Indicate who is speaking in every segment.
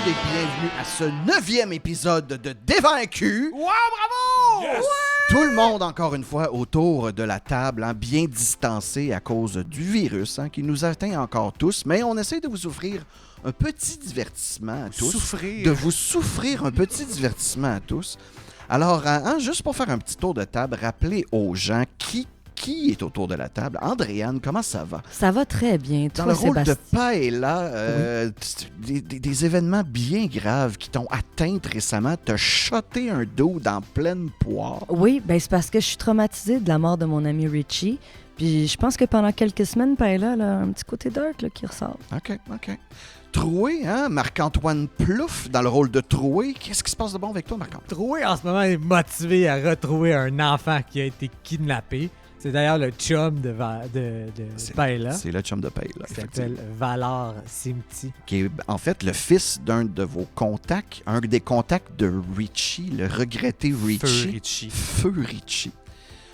Speaker 1: et bienvenue à ce 9e épisode de Dévaincu.
Speaker 2: Wow, bravo!
Speaker 1: Yes! Tout le monde, encore une fois, autour de la table, bien distancé à cause du virus qui nous atteint encore tous, mais on essaie de vous offrir un petit divertissement à tous. De vous souffrir un petit divertissement à tous. Alors, juste pour faire un petit tour de table, rappelez aux gens qui est autour de la table. Andréane, comment ça va?
Speaker 3: Ça va très bien.
Speaker 1: Dans le rôle de Paella, des événements bien graves qui t'ont atteinte récemment, t'as shoté un dos dans pleine poire.
Speaker 3: Oui, ben c'est parce que je suis traumatisée de la mort de mon ami Richie. Puis je pense que pendant quelques semaines, Paella a un petit côté dark qui ressort.
Speaker 1: OK. Troué, Marc-Antoine Plouffe dans le rôle de Troué. Qu'est-ce qui se passe de bon avec toi, Marc-Antoine?
Speaker 2: Troué, en ce moment, est motivé à retrouver un enfant qui a été kidnappé. C'est d'ailleurs le chum de Paella.
Speaker 1: C'est le chum de Paella.
Speaker 2: Qui s'appelle Valar Simti.
Speaker 1: Qui est en fait le fils d'un de vos contacts, un des contacts de Richie, le regretté Richie. Feu Richie.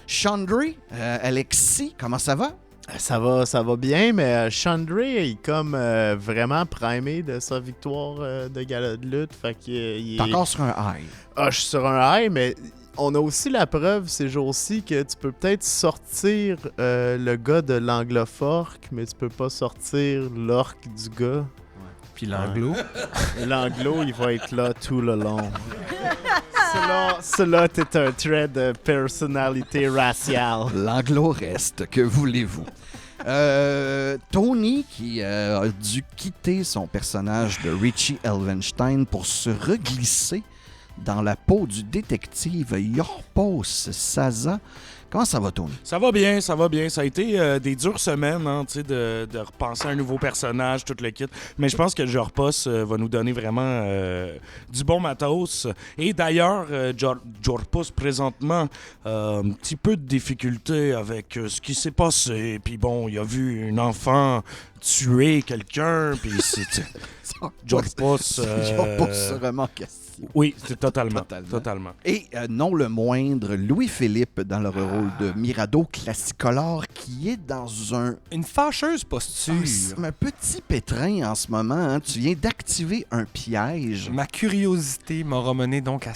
Speaker 1: Chandray, Alexis, comment ça va?
Speaker 4: Ça va bien, mais Chandray est comme vraiment primé de sa victoire de gala de lutte. Fait qu'il
Speaker 1: T'es encore sur un high.
Speaker 4: Je suis sur un high, mais on a aussi la preuve ces jours-ci que tu peux peut-être sortir le gars de l'angloforque, mais tu peux pas sortir l'orque du gars.
Speaker 5: Puis l'anglo.
Speaker 4: L'anglo, il va être là tout le long. Cela est un trait de personnalité raciale.
Speaker 1: L'anglo reste, que voulez-vous? Tony, qui a dû quitter son personnage de Richie Elvenstein pour se reglisser dans la peau du détective Yorpos Saza. Comment ça va, Tony?
Speaker 5: Ça va bien. Ça a été des dures semaines, de repenser à un nouveau personnage, tout le kit. Mais je pense que Yorpos va nous donner vraiment du bon matos. Et d'ailleurs, Yorpos, présentement, un petit peu de difficulté avec ce qui s'est passé. Puis bon, il a vu un enfant tuer quelqu'un, puis c'est... Yorpos...
Speaker 1: Yorpos vraiment question.
Speaker 5: Oui, c'est totalement.
Speaker 1: Et non le moindre, Louis-Philippe dans le rôle de Mirado Classicolore qui est dans
Speaker 6: une fâcheuse posture.
Speaker 1: Un petit pétrin en ce moment. Tu viens d'activer un piège.
Speaker 6: Ma curiosité m'a ramené donc à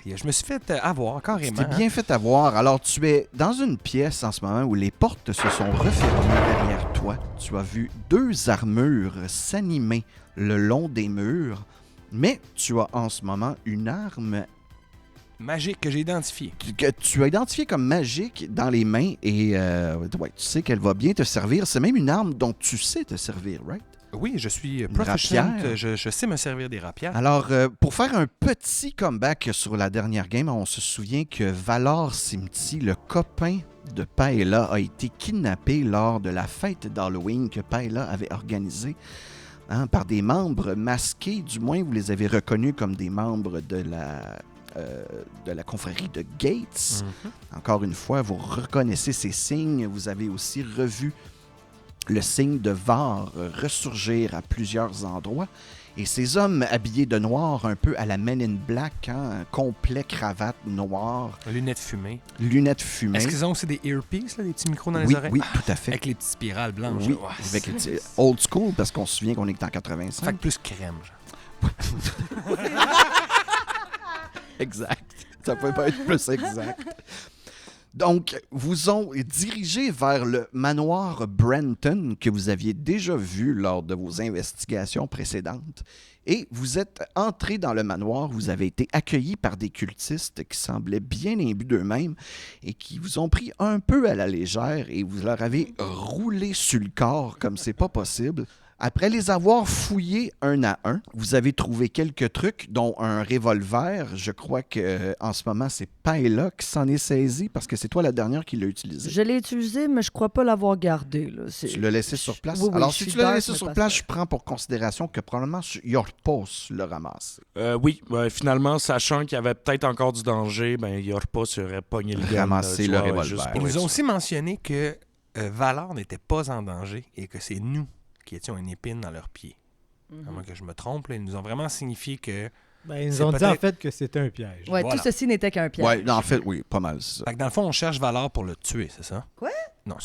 Speaker 6: je me suis fait avoir carrément.
Speaker 1: Tu t'es bien fait avoir. Alors, tu es dans une pièce en ce moment où les portes se sont refermées derrière toi. Tu as vu 2 armures s'animer le long des murs. Mais tu as en ce moment une arme
Speaker 6: magique que j'ai identifiée.
Speaker 1: Que tu as identifiée comme magique dans les mains et tu sais qu'elle va bien te servir. C'est même une arme dont tu sais te servir, right?
Speaker 6: Oui, je suis proficient. Je sais me servir des rapières.
Speaker 1: Alors, pour faire un petit comeback sur la dernière game, on se souvient que Valar Simti, le copain de Paella, a été kidnappé lors de la fête d'Halloween que Paella avait organisée. Par des membres masqués, du moins vous les avez reconnus comme des membres de la confrérie de Gates. Mm-hmm. Encore une fois, vous reconnaissez ces signes. Vous avez aussi revu le signe de Var ressurgir à plusieurs endroits. Et ces hommes habillés de noir, un peu à la Men in Black, complet cravate noire.
Speaker 6: Lunettes fumées.
Speaker 1: Est-ce
Speaker 6: qu'ils ont aussi des earpieces, des petits micros dans les oreilles?
Speaker 1: Oui, tout à fait.
Speaker 6: Avec les petites spirales blanches.
Speaker 1: Oui, avec les petits old school, parce qu'on se souvient qu'on est en 85.
Speaker 6: Fait que plus crème, genre.
Speaker 1: Exact. Ça peut pas être plus exact. Donc, vous ont dirigé vers le manoir Brenton que vous aviez déjà vu lors de vos investigations précédentes. Et vous êtes entré dans le manoir, vous avez été accueillis par des cultistes qui semblaient bien imbus d'eux-mêmes et qui vous ont pris un peu à la légère et vous leur avez roulé sur le corps comme c'est pas possible. Après les avoir fouillés un à un, vous avez trouvé quelques trucs, dont un revolver. Je crois qu'en ce moment, c'est Paella qui s'en est saisi parce que c'est toi la dernière qui l'a utilisé.
Speaker 3: Je l'ai utilisé, mais je crois pas l'avoir gardé. Là.
Speaker 1: Tu l'as laissé sur place?
Speaker 3: Oui,
Speaker 1: alors, si tu l'as laissé sur place, je prends pour considération que probablement Yorpos le ramasse.
Speaker 5: Oui, finalement, sachant qu'il y avait peut-être encore du danger, Yorpos aurait pogné le gun.
Speaker 1: Ramasser le revolver.
Speaker 6: Ils nous ont aussi mentionné que Valar n'était pas en danger et que c'est nous qui étions une épine dans leurs pieds. À moins que je me trompe, là, ils nous ont vraiment signifié que...
Speaker 2: ils nous ont dit en fait que c'était un piège.
Speaker 3: Oui, voilà. Tout ceci n'était qu'un piège.
Speaker 1: Oui, en fait, oui, pas mal. C'est ça.
Speaker 6: Fait que dans le fond, on cherche Valar pour le tuer, c'est ça?
Speaker 3: Quoi?
Speaker 6: Non.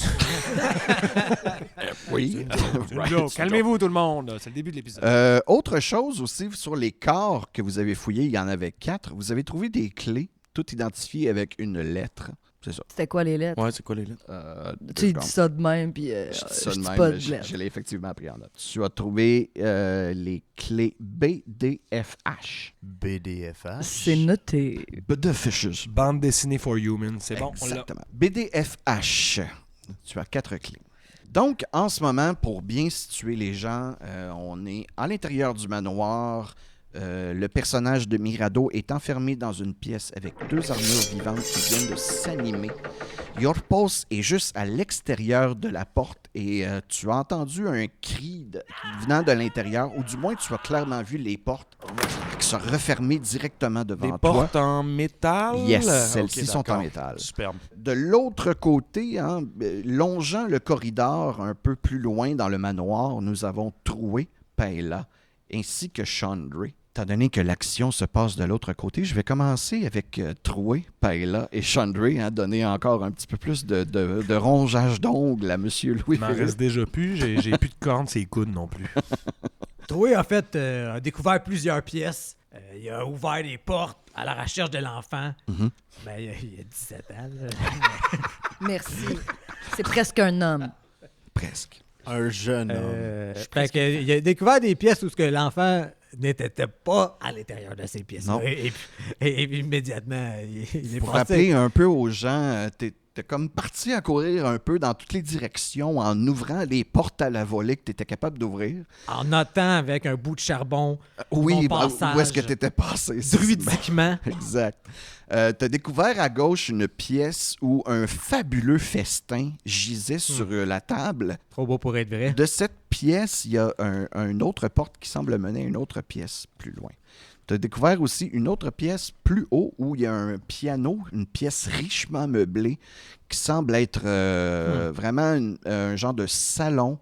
Speaker 1: Oui.
Speaker 6: C'est une
Speaker 1: Right.
Speaker 6: joke. Calmez-vous tout le monde, c'est le début de l'épisode.
Speaker 1: Autre chose aussi, sur les corps que vous avez fouillés, il y en avait 4. Vous avez trouvé des clés, toutes identifiées avec une lettre. C'est ça.
Speaker 3: C'était quoi les lettres?
Speaker 5: Ouais, c'est quoi les lettres?
Speaker 3: Tu dis ça de même, puis
Speaker 1: Je dis ça
Speaker 3: je
Speaker 1: de
Speaker 3: dis
Speaker 1: même,
Speaker 3: pas
Speaker 1: mais
Speaker 3: de
Speaker 1: je
Speaker 3: lettres.
Speaker 1: l'ai effectivement pris en note. Tu as trouvé les clés BDFH.
Speaker 4: BDFH.
Speaker 3: C'est noté.
Speaker 1: BDFH.
Speaker 6: Bande dessinée for humans, c'est bon, on l'a.
Speaker 1: Exactement. BDFH. Tu as 4 clés. Donc, en ce moment, pour bien situer les gens, on est à l'intérieur du manoir. Le personnage de Mirado est enfermé dans une pièce avec 2 armures vivantes qui viennent de s'animer. Yorpos est juste à l'extérieur de la porte et tu as entendu un cri venant de l'intérieur, ou du moins tu as clairement vu les portes qui se refermer directement devant
Speaker 5: Des
Speaker 1: toi.
Speaker 5: portes en métal?
Speaker 1: Yes,
Speaker 5: Ok,
Speaker 1: celles-ci sont en
Speaker 5: d'accord.
Speaker 1: métal.
Speaker 5: Superbe.
Speaker 1: De l'autre côté, hein, longeant le corridor un peu plus loin dans le manoir, nous avons Troué, Paella, ainsi que Chandra. Étant donné que l'action se passe de l'autre côté, je vais commencer avec Troué, Paella et Chandra, hein, donner encore un petit peu plus de rongeage d'ongles à M.
Speaker 6: Il m'en
Speaker 1: Louis-Philippe.
Speaker 6: reste déjà plus, j'ai plus de cornes sur les coudes non plus.
Speaker 2: Troué, en fait, a découvert plusieurs pièces. Il a ouvert les portes à la recherche de l'enfant.
Speaker 1: Mhm.
Speaker 2: Ben, il a 17 ans. Là.
Speaker 3: Merci. C'est presque un homme.
Speaker 1: Presque.
Speaker 4: Un jeune homme.
Speaker 2: Fait que, il a découvert des pièces où ce que l'enfant n'était pas à l'intérieur de ces pièces.
Speaker 1: Non.
Speaker 2: Et puis, immédiatement, il est
Speaker 1: Pour
Speaker 2: passé.
Speaker 1: rappeler un peu aux gens, t'es comme parti à courir un peu dans toutes les directions en ouvrant les portes à la volée que tu étais capable d'ouvrir.
Speaker 2: En notant avec un bout de charbon
Speaker 1: Oui,
Speaker 2: Mon passage.
Speaker 1: où est-ce que tu étais passé?
Speaker 2: druidiquement.
Speaker 1: Exact. Tu as découvert à gauche une pièce où un fabuleux festin gisait sur la table.
Speaker 2: Trop beau pour être vrai.
Speaker 1: De cette pièce, il y a une autre porte qui semble mener à une autre pièce plus loin. Tu as découvert aussi une autre pièce plus haut où il y a un piano, une pièce richement meublée qui semble être vraiment un genre de salon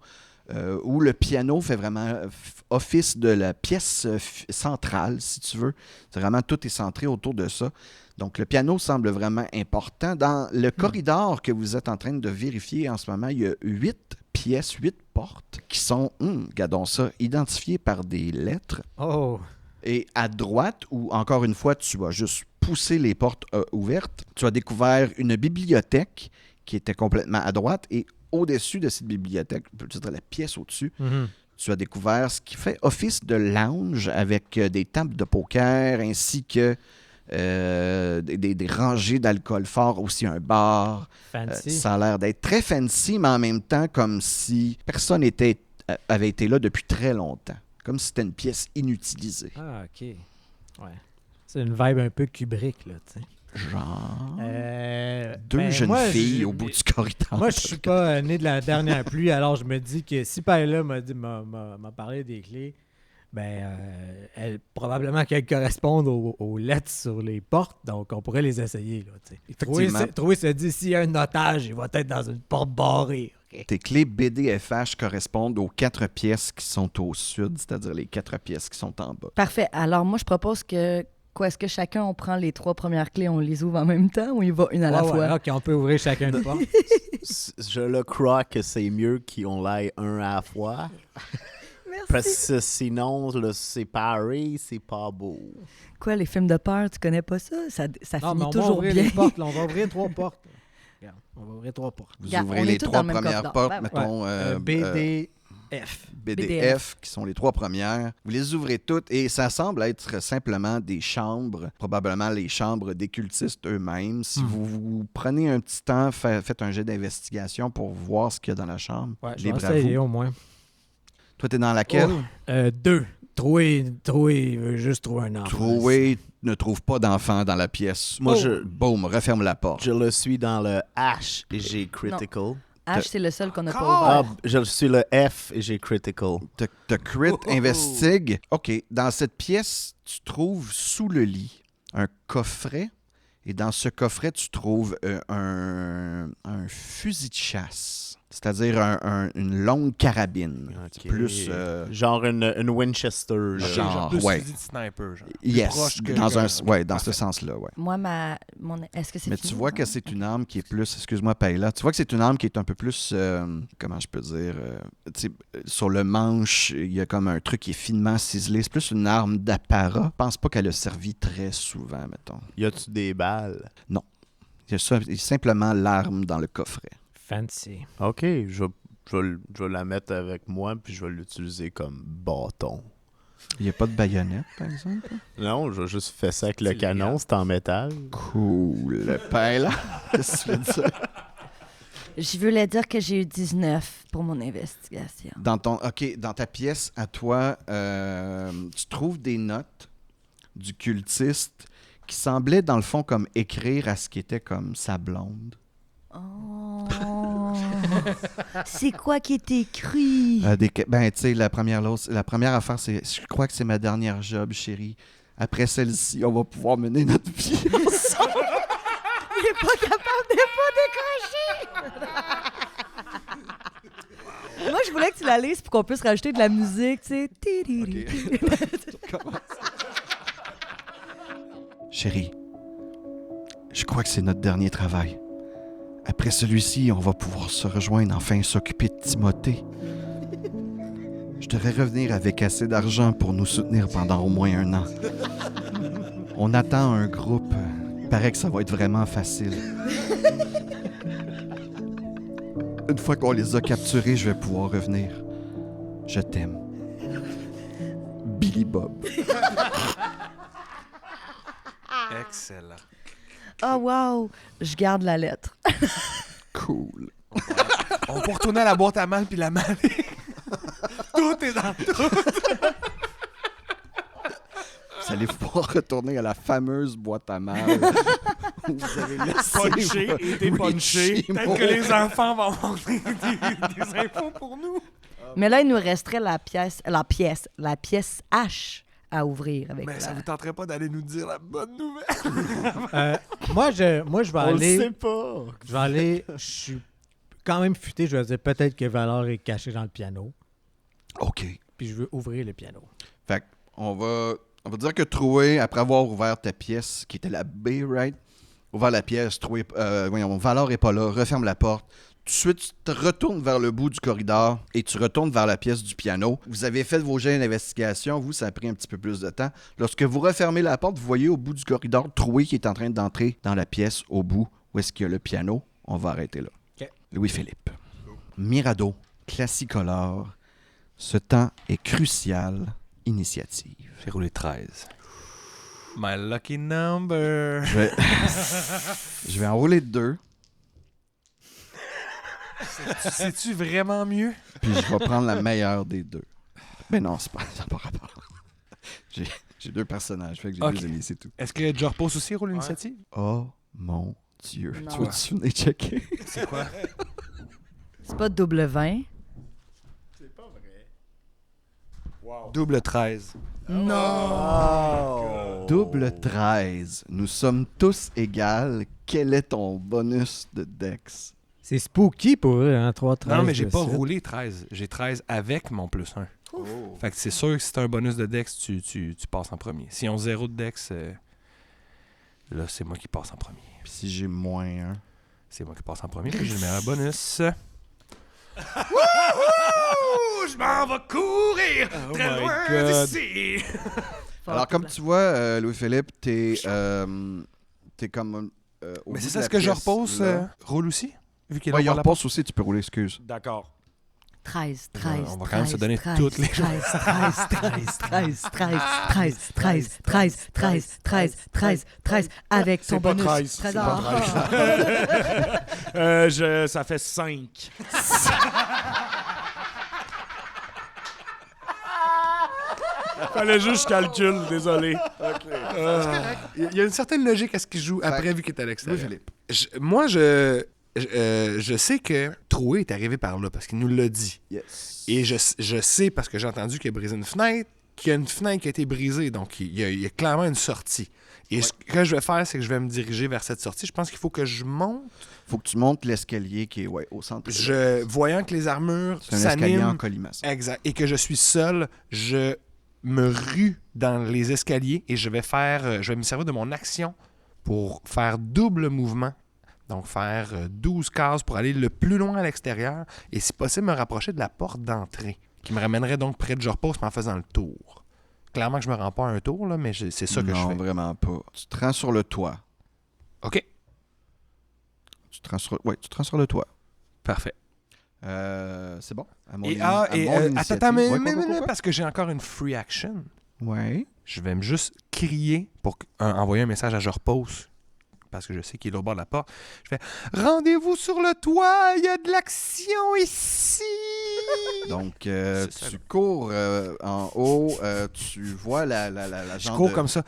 Speaker 1: où le piano fait vraiment office de la pièce centrale, si tu veux. C'est vraiment tout est centré autour de ça. Donc, le piano semble vraiment important. Dans le corridor que vous êtes en train de vérifier en ce moment, il y a 8 pièces, 8 portes qui sont, regardons ça, identifiées par des lettres.
Speaker 2: Oh,
Speaker 1: Et à droite, où encore une fois, tu vas juste pousser les portes ouvertes, tu as découvert une bibliothèque qui était complètement à droite. Et au-dessus de cette bibliothèque, je peux dire la pièce au-dessus, tu as découvert ce qui fait office de lounge avec des tables de poker ainsi que des rangées d'alcool fort, aussi un bar.
Speaker 2: fancy.
Speaker 1: Ça a l'air d'être très fancy, mais en même temps comme si personne avait été là depuis très longtemps. Comme si c'était une pièce inutilisée.
Speaker 2: Ah, OK. Ouais. C'est une vibe un peu Kubrick, là, tu sais.
Speaker 1: Genre...
Speaker 2: Deux
Speaker 1: Deux jeunes filles au bout du corridor.
Speaker 2: Moi, je suis pas né de la dernière pluie, alors je me dis que si Paella m'a parlé des clés, ben, probablement qu'elles correspondent aux lettres sur les portes, donc on pourrait les essayer. Là,
Speaker 1: Effectivement.
Speaker 2: Trouver se dit, s'il y a un otage, il va être dans une porte barrée. ok?
Speaker 1: Tes clés BDFH correspondent aux 4 pièces qui sont au sud, c'est-à-dire les 4 pièces qui sont en bas.
Speaker 3: Parfait. Alors, moi, je propose que... Est-ce que chacun, on prend les 3 premières clés, on les ouvre en même temps ou il va une à la
Speaker 2: Ouais,
Speaker 3: fois?
Speaker 2: ouais, OK, on peut ouvrir chacun une porte.
Speaker 4: Je le crois que c'est mieux qu'on l'aille un à la fois.
Speaker 3: Merci.
Speaker 4: Parce que sinon, le séparer, c'est pas beau.
Speaker 3: Quoi, les films de peur, tu connais pas ça? Ça
Speaker 2: Non, mais
Speaker 3: finit
Speaker 2: on va
Speaker 3: toujours
Speaker 2: ouvrir
Speaker 3: bien.
Speaker 2: les portes. Là, on va ouvrir 3 portes. Regarde, on va ouvrir 3 portes.
Speaker 1: Vous
Speaker 3: Regarde,
Speaker 1: ouvrez
Speaker 3: on est
Speaker 1: les
Speaker 3: tous
Speaker 1: 3
Speaker 3: dans le même
Speaker 1: premières
Speaker 3: corridor.
Speaker 1: portes,
Speaker 3: Ouais,
Speaker 1: mettons
Speaker 2: BDF.
Speaker 1: BDF, qui sont les 3 premières. Vous les ouvrez toutes et ça semble être simplement des chambres, probablement les chambres des cultistes eux-mêmes. Si vous prenez un petit temps, faites un jet d'investigation pour voir ce qu'il y a dans la chambre.
Speaker 2: Ouais, je vais
Speaker 1: Libre à
Speaker 2: essayer
Speaker 1: vous.
Speaker 2: au moins.
Speaker 1: Toi, t'es dans laquelle?
Speaker 2: 2. Troué veut juste trouver un enfant.
Speaker 1: Troué ne trouve pas d'enfant dans la pièce.
Speaker 4: Moi,
Speaker 1: Boum, referme la porte.
Speaker 4: Je le suis dans le H et j'ai critical.
Speaker 3: H, c'est le seul qu'on n'a pas
Speaker 4: Ah,
Speaker 3: ouvert.
Speaker 4: je suis le F et j'ai critical.
Speaker 1: Te crit, investigue. OK, dans cette pièce, tu trouves sous le lit un coffret. Et dans ce coffret, tu trouves un fusil de chasse. C'est-à-dire une longue carabine.
Speaker 4: Ok.
Speaker 1: Plus...
Speaker 4: Genre une Winchester. Là.
Speaker 1: Genre,
Speaker 6: plus
Speaker 1: ouais.
Speaker 6: fusil de sniper. Genre.
Speaker 1: yes,
Speaker 6: proche que-
Speaker 1: dans,
Speaker 6: que-
Speaker 1: dans ce sens-là, ouais.
Speaker 3: Moi, est-ce que c'est
Speaker 1: Mais
Speaker 3: fini,
Speaker 1: tu vois que
Speaker 3: non?
Speaker 1: c'est une arme qui est plus... Excuse-moi, Paella. Tu vois que c'est une arme qui est un peu plus... comment je peux dire? Tu sais, sur le manche, il y a comme un truc qui est finement ciselé. C'est plus une arme d'apparat. Je pense pas qu'elle a servi très souvent, mettons.
Speaker 4: Y a-tu des balles?
Speaker 1: Il y a simplement l'arme dans le coffret.
Speaker 2: Fancy.
Speaker 4: Ok, je vais la mettre avec moi puis je vais l'utiliser comme bâton.
Speaker 1: Il n'y a pas de baïonnette, par exemple?
Speaker 4: Non, je vais juste faire ça avec le
Speaker 6: C'est
Speaker 4: canon,
Speaker 6: légal.
Speaker 4: c'est en métal.
Speaker 1: Cool. Paella, qu'est-ce que tu veux dire?
Speaker 3: Je voulais dire que j'ai eu 19 pour mon investigation.
Speaker 1: Dans ta pièce, à toi, tu trouves des notes du cultiste qui semblaient, dans le fond, comme écrire à ce qui était comme sa blonde.
Speaker 3: Oh! C'est quoi qui est écrit?
Speaker 1: Ben, tu sais, la première affaire, c'est je crois que c'est ma dernière job, chérie. Après celle-ci, on va pouvoir mener notre vie ensemble.
Speaker 3: Il est pas capable de pas décrocher! Moi, je voulais que tu la lises pour qu'on puisse rajouter de la musique, tu sais. Tididi.
Speaker 1: Chérie, je crois que c'est notre dernier travail. Après celui-ci, on va pouvoir se rejoindre, enfin s'occuper de Timothée. Je devrais revenir avec assez d'argent pour nous soutenir pendant au moins 1 an. On attend un groupe. Il paraît que ça va être vraiment facile. Une fois qu'on les a capturés, je vais pouvoir revenir. Je t'aime. Billy Bob.
Speaker 6: Excellent.
Speaker 3: Oh, wow! Je garde la lettre.
Speaker 1: Cool.
Speaker 6: On peut retourner à la boîte à mal puis la maller. Tout est dans tout.
Speaker 1: Vous allez pouvoir retourner à la fameuse boîte à mal. Où vous avez laissé
Speaker 5: Punché et dépunché.
Speaker 1: Richie
Speaker 6: Peut-être que les enfants vont avoir des infos pour nous.
Speaker 3: Mais là, il nous resterait la pièce H à ouvrir avec
Speaker 6: Mais ça
Speaker 3: la...
Speaker 6: vous tenterait pas d'aller nous dire la bonne nouvelle?
Speaker 2: Moi, je vais
Speaker 4: On le
Speaker 2: aller.
Speaker 4: sait pas.
Speaker 2: Je vais aller. Je suis quand même futé. Je vais dire peut-être que Valor est caché dans le piano.
Speaker 1: OK.
Speaker 2: Puis je veux ouvrir le piano.
Speaker 1: Fait on va dire que Troué, après avoir ouvert ta pièce, qui était la B, right? Ouvert la pièce, Troué, Valor est pas là, referme la porte. Tout de suite, tu te retournes vers le bout du corridor et tu retournes vers la pièce du piano. Vous avez fait vos jets d'investigation. Vous, ça a pris un petit peu plus de temps. Lorsque vous refermez la porte, vous voyez au bout du corridor Troué qui est en train d'entrer dans la pièce au bout où est-ce qu'il y a le piano. On va arrêter là.
Speaker 2: OK.
Speaker 1: Louis-Philippe. Mirado, Classicolor. Ce temps est crucial. Initiative.
Speaker 6: J'ai roulé 13. My lucky number.
Speaker 1: Je vais enrouler 2,
Speaker 6: C'est-tu vraiment mieux?
Speaker 1: puis je vais prendre la meilleure des 2. Mais non, ça n'a pas rapport. J'ai 2 personnages, fait que j'ai
Speaker 6: Ok.
Speaker 1: 2 ennemis, c'est tout.
Speaker 6: Est-ce que Jorpos aussi roule l'initiative?
Speaker 1: Oh mon Dieu.
Speaker 3: Non.
Speaker 1: Tu vas-tu venir checker?
Speaker 6: C'est quoi?
Speaker 3: C'est pas double 20?
Speaker 6: Double 13.
Speaker 3: Non!
Speaker 1: Double 13. Nous sommes tous égales. Quel est ton bonus de Dex?
Speaker 2: C'est spooky pour eux, hein, 3-13.
Speaker 6: Non, mais j'ai
Speaker 2: de
Speaker 6: pas
Speaker 2: suite.
Speaker 6: roulé 13. J'ai 13 avec mon plus 1. Fait que c'est sûr que si t'as un bonus de Dex, tu passes en premier. Si on 0 de Dex, là, c'est moi qui passe en premier.
Speaker 1: Puis si j'ai moins 1.
Speaker 6: C'est moi qui passe en premier, puis j'ai le meilleur bonus. Je m'en vais courir très loin d'ici.
Speaker 1: Alors, comme tu vois, Louis-Philippe, t'es comme. Au
Speaker 6: Mais
Speaker 1: bout
Speaker 6: c'est
Speaker 1: de
Speaker 6: ça,
Speaker 1: la
Speaker 6: ce que je
Speaker 1: pièce,
Speaker 6: repose
Speaker 1: là.
Speaker 6: roule aussi? Vu qu'il est
Speaker 1: Ouais,
Speaker 6: là
Speaker 1: il
Speaker 6: par la
Speaker 1: repose aussi, tu peux rouler, excuse.
Speaker 5: D'accord.
Speaker 3: 13,
Speaker 6: On
Speaker 3: 13,
Speaker 6: va quand même se
Speaker 3: 13,
Speaker 6: donner
Speaker 3: 13,
Speaker 6: toutes les
Speaker 3: 13, 13, 13, 13, 13, 13, 13, 13, 13, 13, 13, avec ton
Speaker 5: C'est pas
Speaker 3: bonus.
Speaker 5: 13. C'est pas
Speaker 3: Trésor.
Speaker 5: Ça fait 5. Fallait juste que je calcule, désolé.
Speaker 6: Il y a une certaine logique à ce qu'il joue après, vu qu'il est à l'extérieur.
Speaker 1: Louis-Philippe.
Speaker 6: Moi, je sais que Troué est arrivé par là, parce qu'il nous l'a dit.
Speaker 1: Yes.
Speaker 6: Et je sais, parce que j'ai entendu qu'il a brisé une fenêtre, qu'il y a une fenêtre qui a été brisée, donc il y a clairement une sortie. Et ce que je vais faire, c'est que je vais me diriger vers cette sortie. Je pense qu'il faut que je monte.
Speaker 1: Faut que tu montes l'escalier qui est au centre.
Speaker 6: Voyant que les armures
Speaker 1: C'est un escalier en
Speaker 6: s'animent,
Speaker 1: colimaçon.
Speaker 6: exact, et que je suis seul, je me rue dans les escaliers et je vais me servir de mon action pour faire double mouvement. Donc, faire 12 cases pour aller le plus loin à l'extérieur et, si possible, me rapprocher de la porte d'entrée, qui me ramènerait donc près de Jorpos en faisant le tour. Clairement que je me rends pas un tour, là, mais c'est ça que je
Speaker 1: Non,
Speaker 6: fais.
Speaker 1: vraiment pas. Tu te rends sur le toit.
Speaker 6: OK.
Speaker 1: Tu te rends sur le toit.
Speaker 6: Parfait.
Speaker 1: C'est bon. À mon
Speaker 6: Attends,
Speaker 1: initiative.
Speaker 6: mais
Speaker 1: Ouais,
Speaker 6: parce que j'ai encore une free action.
Speaker 1: Ouais.
Speaker 6: Je vais juste crier pour envoyer un message à Jorpos, parce que je sais qu'il est au bord de la porte. Je fais « Rendez-vous sur le toit, il y a de l'action ici! »
Speaker 1: Donc,
Speaker 6: C'est ça,
Speaker 1: tu
Speaker 6: là.
Speaker 1: cours en haut, tu vois la
Speaker 6: Je
Speaker 1: genre
Speaker 6: cours
Speaker 1: de-
Speaker 6: comme ça.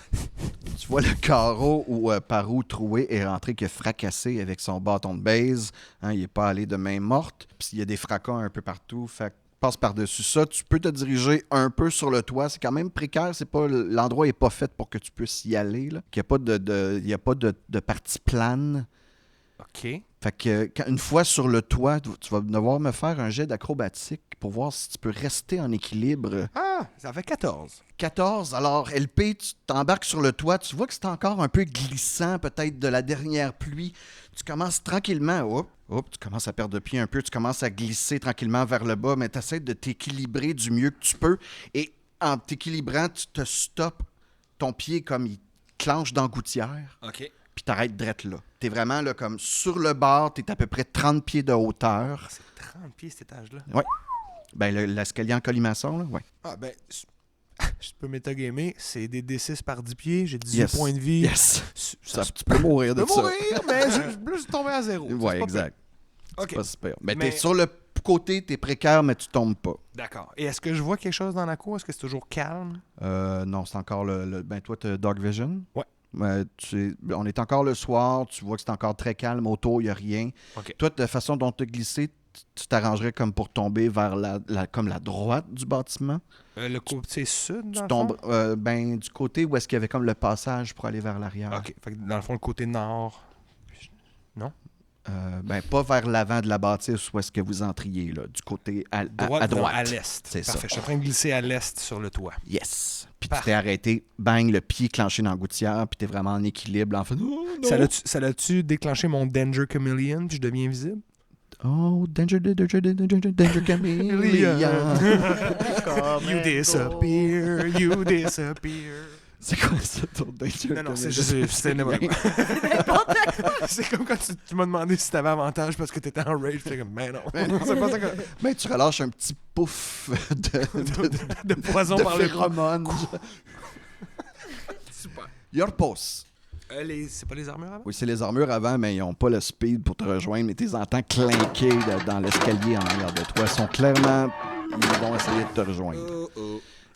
Speaker 1: Tu vois le carreau par où Troué est rentré, qui a fracassé avec son bâton de base. Hein, il n'est pas allé de main morte. Puis il y a des fracas un peu partout. Fait que passe par-dessus ça. Tu peux te diriger un peu sur le toit. C'est quand même précaire. L'endroit n'est pas fait pour que tu puisses y aller. Là. Il n'y a pas de partie plane.
Speaker 6: OK.
Speaker 1: Fait que une fois sur le toit, tu vas devoir me faire un jet d'acrobatique pour voir si tu peux rester en équilibre.
Speaker 6: Ah, ça fait 14.
Speaker 1: 14. Alors, LP, tu t'embarques sur le toit. Tu vois que c'est encore un peu glissant, peut-être de la dernière pluie. Tu commences tranquillement. Tu commences à perdre de pied un peu. Tu commences à glisser tranquillement vers le bas, mais tu essaies de t'équilibrer du mieux que tu peux. Et en t'équilibrant, tu te stoppes. Ton pied, comme il clenche dans la gouttière.
Speaker 6: OK.
Speaker 1: Puis t'arrêtes drette là. T'es vraiment là, comme sur le bord. T'es à peu près 30 pieds de hauteur.
Speaker 6: C'est 30 pieds, cet étage-là.
Speaker 1: Ben, l'escalier en colimaçon, là, ouais.
Speaker 6: Ah, ben, je peux métagamer. C'est des D6 par 10 pieds. J'ai 18
Speaker 1: Yes.
Speaker 6: points de vie.
Speaker 1: Yes.
Speaker 6: Ça
Speaker 1: Tu peux mourir de
Speaker 6: peut
Speaker 1: ça.
Speaker 6: mourir, mais je suis tombé à zéro.
Speaker 1: Ouais, exact.
Speaker 6: OK.
Speaker 1: C'est pas super. Mais
Speaker 6: Mais-
Speaker 1: t'es sur le côté, t'es précaire, mais tu tombes pas.
Speaker 6: D'accord. Et est-ce que je vois quelque chose dans la cour? Est-ce que c'est toujours calme?
Speaker 1: Non, c'est encore Ben, toi, t'as Dark Vision.
Speaker 6: Ouais.
Speaker 1: On est encore le soir, tu vois que c'est encore très calme, autour, il n'y a rien.
Speaker 6: OK.
Speaker 1: Toi, de la façon dont tu as glissé, tu t'arrangerais comme pour tomber vers comme la droite du bâtiment.
Speaker 6: Le côté sud, dans
Speaker 1: Tu
Speaker 6: le
Speaker 1: tombes
Speaker 6: fond?
Speaker 1: du côté où est-ce qu'il y avait comme le passage pour aller vers l'arrière.
Speaker 6: OK. Fait que dans le fond, le côté nord.
Speaker 1: Pas vers l'avant de la bâtisse où est-ce que vous entriez, là, du côté à droite.
Speaker 6: Non, à l'est.
Speaker 1: C'est ça.
Speaker 6: Parfait. Je suis en train de glisser à l'est sur le toit.
Speaker 1: Yes. Puis tu
Speaker 6: Parfait.
Speaker 1: t'es arrêté, bang, le pied clenché dans la gouttière, puis t'es vraiment en équilibre. En fait, oh, non.
Speaker 6: Ça l'a-tu déclenché mon Danger Chameleon, puis je deviens invisible?
Speaker 1: Oh, danger chameleon.
Speaker 6: You disappear, you disappear.
Speaker 1: C'est quoi ça, ton danger
Speaker 6: Non, c'est
Speaker 1: chameleon?
Speaker 6: juste... C'est n'importe quoi. C'est comme quand tu m'as demandé si t'avais avantage parce que t'étais en rage. J'étais comme, mais non. C'est pas ça que...
Speaker 1: Mais tu relâches un petit pouf
Speaker 6: de poison
Speaker 1: de
Speaker 6: par le cou.
Speaker 1: phéromones.
Speaker 6: Super.
Speaker 1: Your pulse.
Speaker 6: C'est pas les armures avant?
Speaker 1: Oui, c'est les armures avant, mais ils n'ont pas le speed pour te rejoindre. Mais tu les entends clinquer dans l'escalier en arrière de toi. Ils sont clairement... Ils vont essayer de te rejoindre.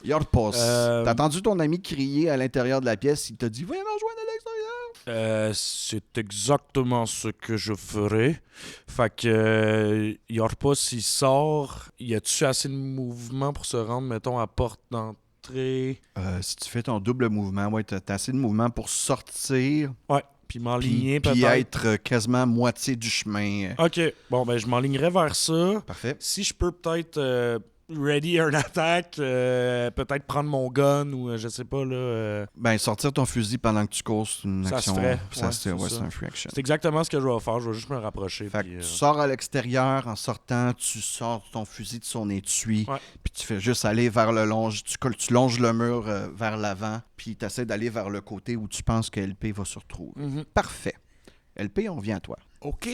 Speaker 1: Your pulse. T'as entendu ton ami crier à l'intérieur de la pièce. Il t'a dit « Viens me rejoindre à l'extérieur! »
Speaker 5: C'est exactement ce que je ferais. Fait que Yorpos, il sort. Y a-tu assez de mouvement pour se rendre, mettons, à porte d'entrée?
Speaker 1: Si tu fais ton double mouvement, ouais, t'as assez de mouvement pour sortir
Speaker 5: Ouais. Puis m'enligner
Speaker 1: puis
Speaker 5: peut-être.
Speaker 1: être quasiment moitié du chemin.
Speaker 5: OK. Bon, ben je m'enlignerai vers ça.
Speaker 1: Parfait.
Speaker 5: Si je peux peut-être ready un attaque, peut-être prendre mon gun ou je sais pas, là.
Speaker 1: Ben, sortir ton fusil pendant que tu cours, c'est une
Speaker 5: Ça se
Speaker 1: action.
Speaker 5: ferait.
Speaker 1: Ça,
Speaker 5: Ouais,
Speaker 1: c'est
Speaker 5: c'est ça.
Speaker 1: un free action.
Speaker 5: C'est exactement ce que je vais faire. Je vais juste me rapprocher.
Speaker 1: Fait
Speaker 5: puis,
Speaker 1: que tu sors à l'extérieur, en sortant, tu sors ton fusil de son étui,
Speaker 5: Ouais.
Speaker 1: puis tu fais juste aller vers le longe, tu longes le mur vers l'avant, puis tu essaies d'aller vers le côté où tu penses que LP va se retrouver.
Speaker 5: Mhm.
Speaker 1: Parfait. LP, on vient à toi.
Speaker 6: OK.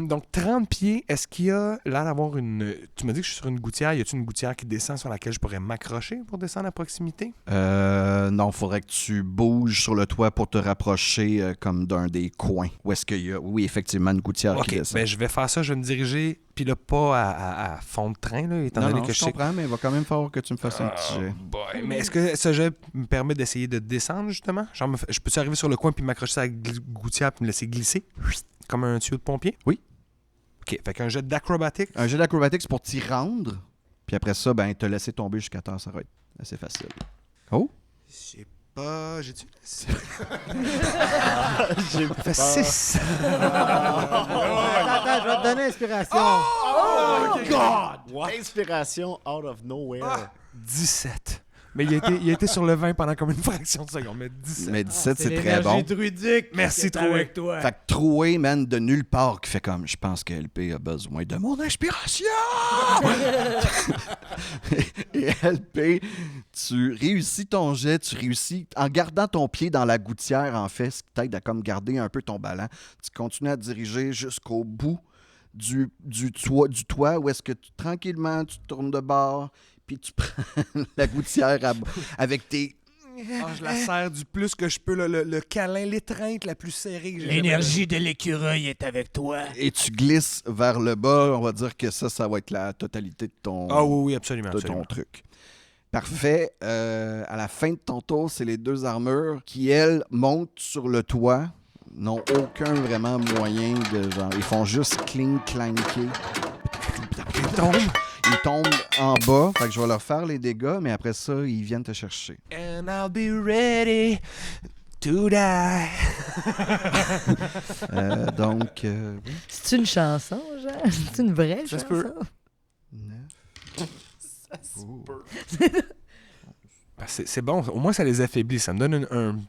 Speaker 6: Donc, 30 pieds, est-ce qu'il y a l'air d'avoir une... Tu m'as dit que je suis sur une gouttière. Y a-t-il une gouttière qui descend sur laquelle je pourrais m'accrocher pour descendre à proximité?
Speaker 1: Non, faudrait que tu bouges sur le toit pour te rapprocher comme d'un des coins. Où est-ce qu'il y a, oui, effectivement, une gouttière qui
Speaker 6: OK.
Speaker 1: descend.
Speaker 6: Ben, je vais faire ça. Je vais me diriger, puis là, pas à fond de train, là, étant
Speaker 1: non,
Speaker 6: donné
Speaker 1: non,
Speaker 6: que
Speaker 1: je
Speaker 6: je sais...
Speaker 1: comprends, mais il va quand même falloir que tu me fasses un petit jet.
Speaker 6: Boy. Mais est-ce que ce jet me permet d'essayer de descendre, justement? Genre, je peux-tu arriver sur le coin puis m'accrocher à la gouttière puis me laisser glisser? Comme un tuyau de pompier?
Speaker 1: Oui.
Speaker 6: OK. Fait qu'un jet d'acrobatique.
Speaker 1: Un jet d'acrobatique, c'est pour t'y rendre. Puis après ça, ben, te laisser tomber jusqu'à terre, ça va être Assez facile. Oh!
Speaker 6: Je sais pas. J'ai-tu.
Speaker 4: J'ai
Speaker 6: Ça fait 6.
Speaker 2: Attends, je vais te donner inspiration.
Speaker 4: Inspiration out of nowhere.
Speaker 6: 17. Mais il a été sur le 20 pendant comme une fraction de seconde. Mais 17.
Speaker 1: Mais 17, c'est très bon.
Speaker 2: druidique.
Speaker 6: Merci,
Speaker 2: qui est avec toi.
Speaker 1: Fait que Troué, man, de nulle part, qui fait comme, je pense que LP a besoin de mon inspiration! Et LP, tu réussis ton jet, tu réussis, en gardant ton pied dans la gouttière, en fait, ce qui t'aide à comme garder un peu ton ballon, tu continues à diriger jusqu'au bout du toit, où est-ce que tranquillement, tu te tournes de bord, puis tu prends la gouttière avec tes...
Speaker 6: Je la serre du plus que je peux, le câlin, l'étreinte la plus serrée que j'ai
Speaker 2: L'énergie de l'écureuil est avec toi.
Speaker 1: Et tu glisses vers le bas, on va dire que ça va être la totalité de ton...
Speaker 6: Ah oui, absolument.
Speaker 1: de ton truc. Parfait. À la fin de ton tour, c'est les 2 armures qui, elles, montent sur le toit. N'ont aucun vraiment moyen de genre. Ils font juste clanker. Ils tombent en bas. Fait que je vais leur faire les dégâts, mais après ça, ils viennent te chercher.
Speaker 6: And I'll be ready to die.
Speaker 1: Donc,
Speaker 3: C'est une chanson, genre? C'est une vraie
Speaker 6: Ça se
Speaker 3: chanson?
Speaker 6: peut.
Speaker 1: 9.
Speaker 6: C'est bon. Au moins, ça les affaiblit. Ça me donne une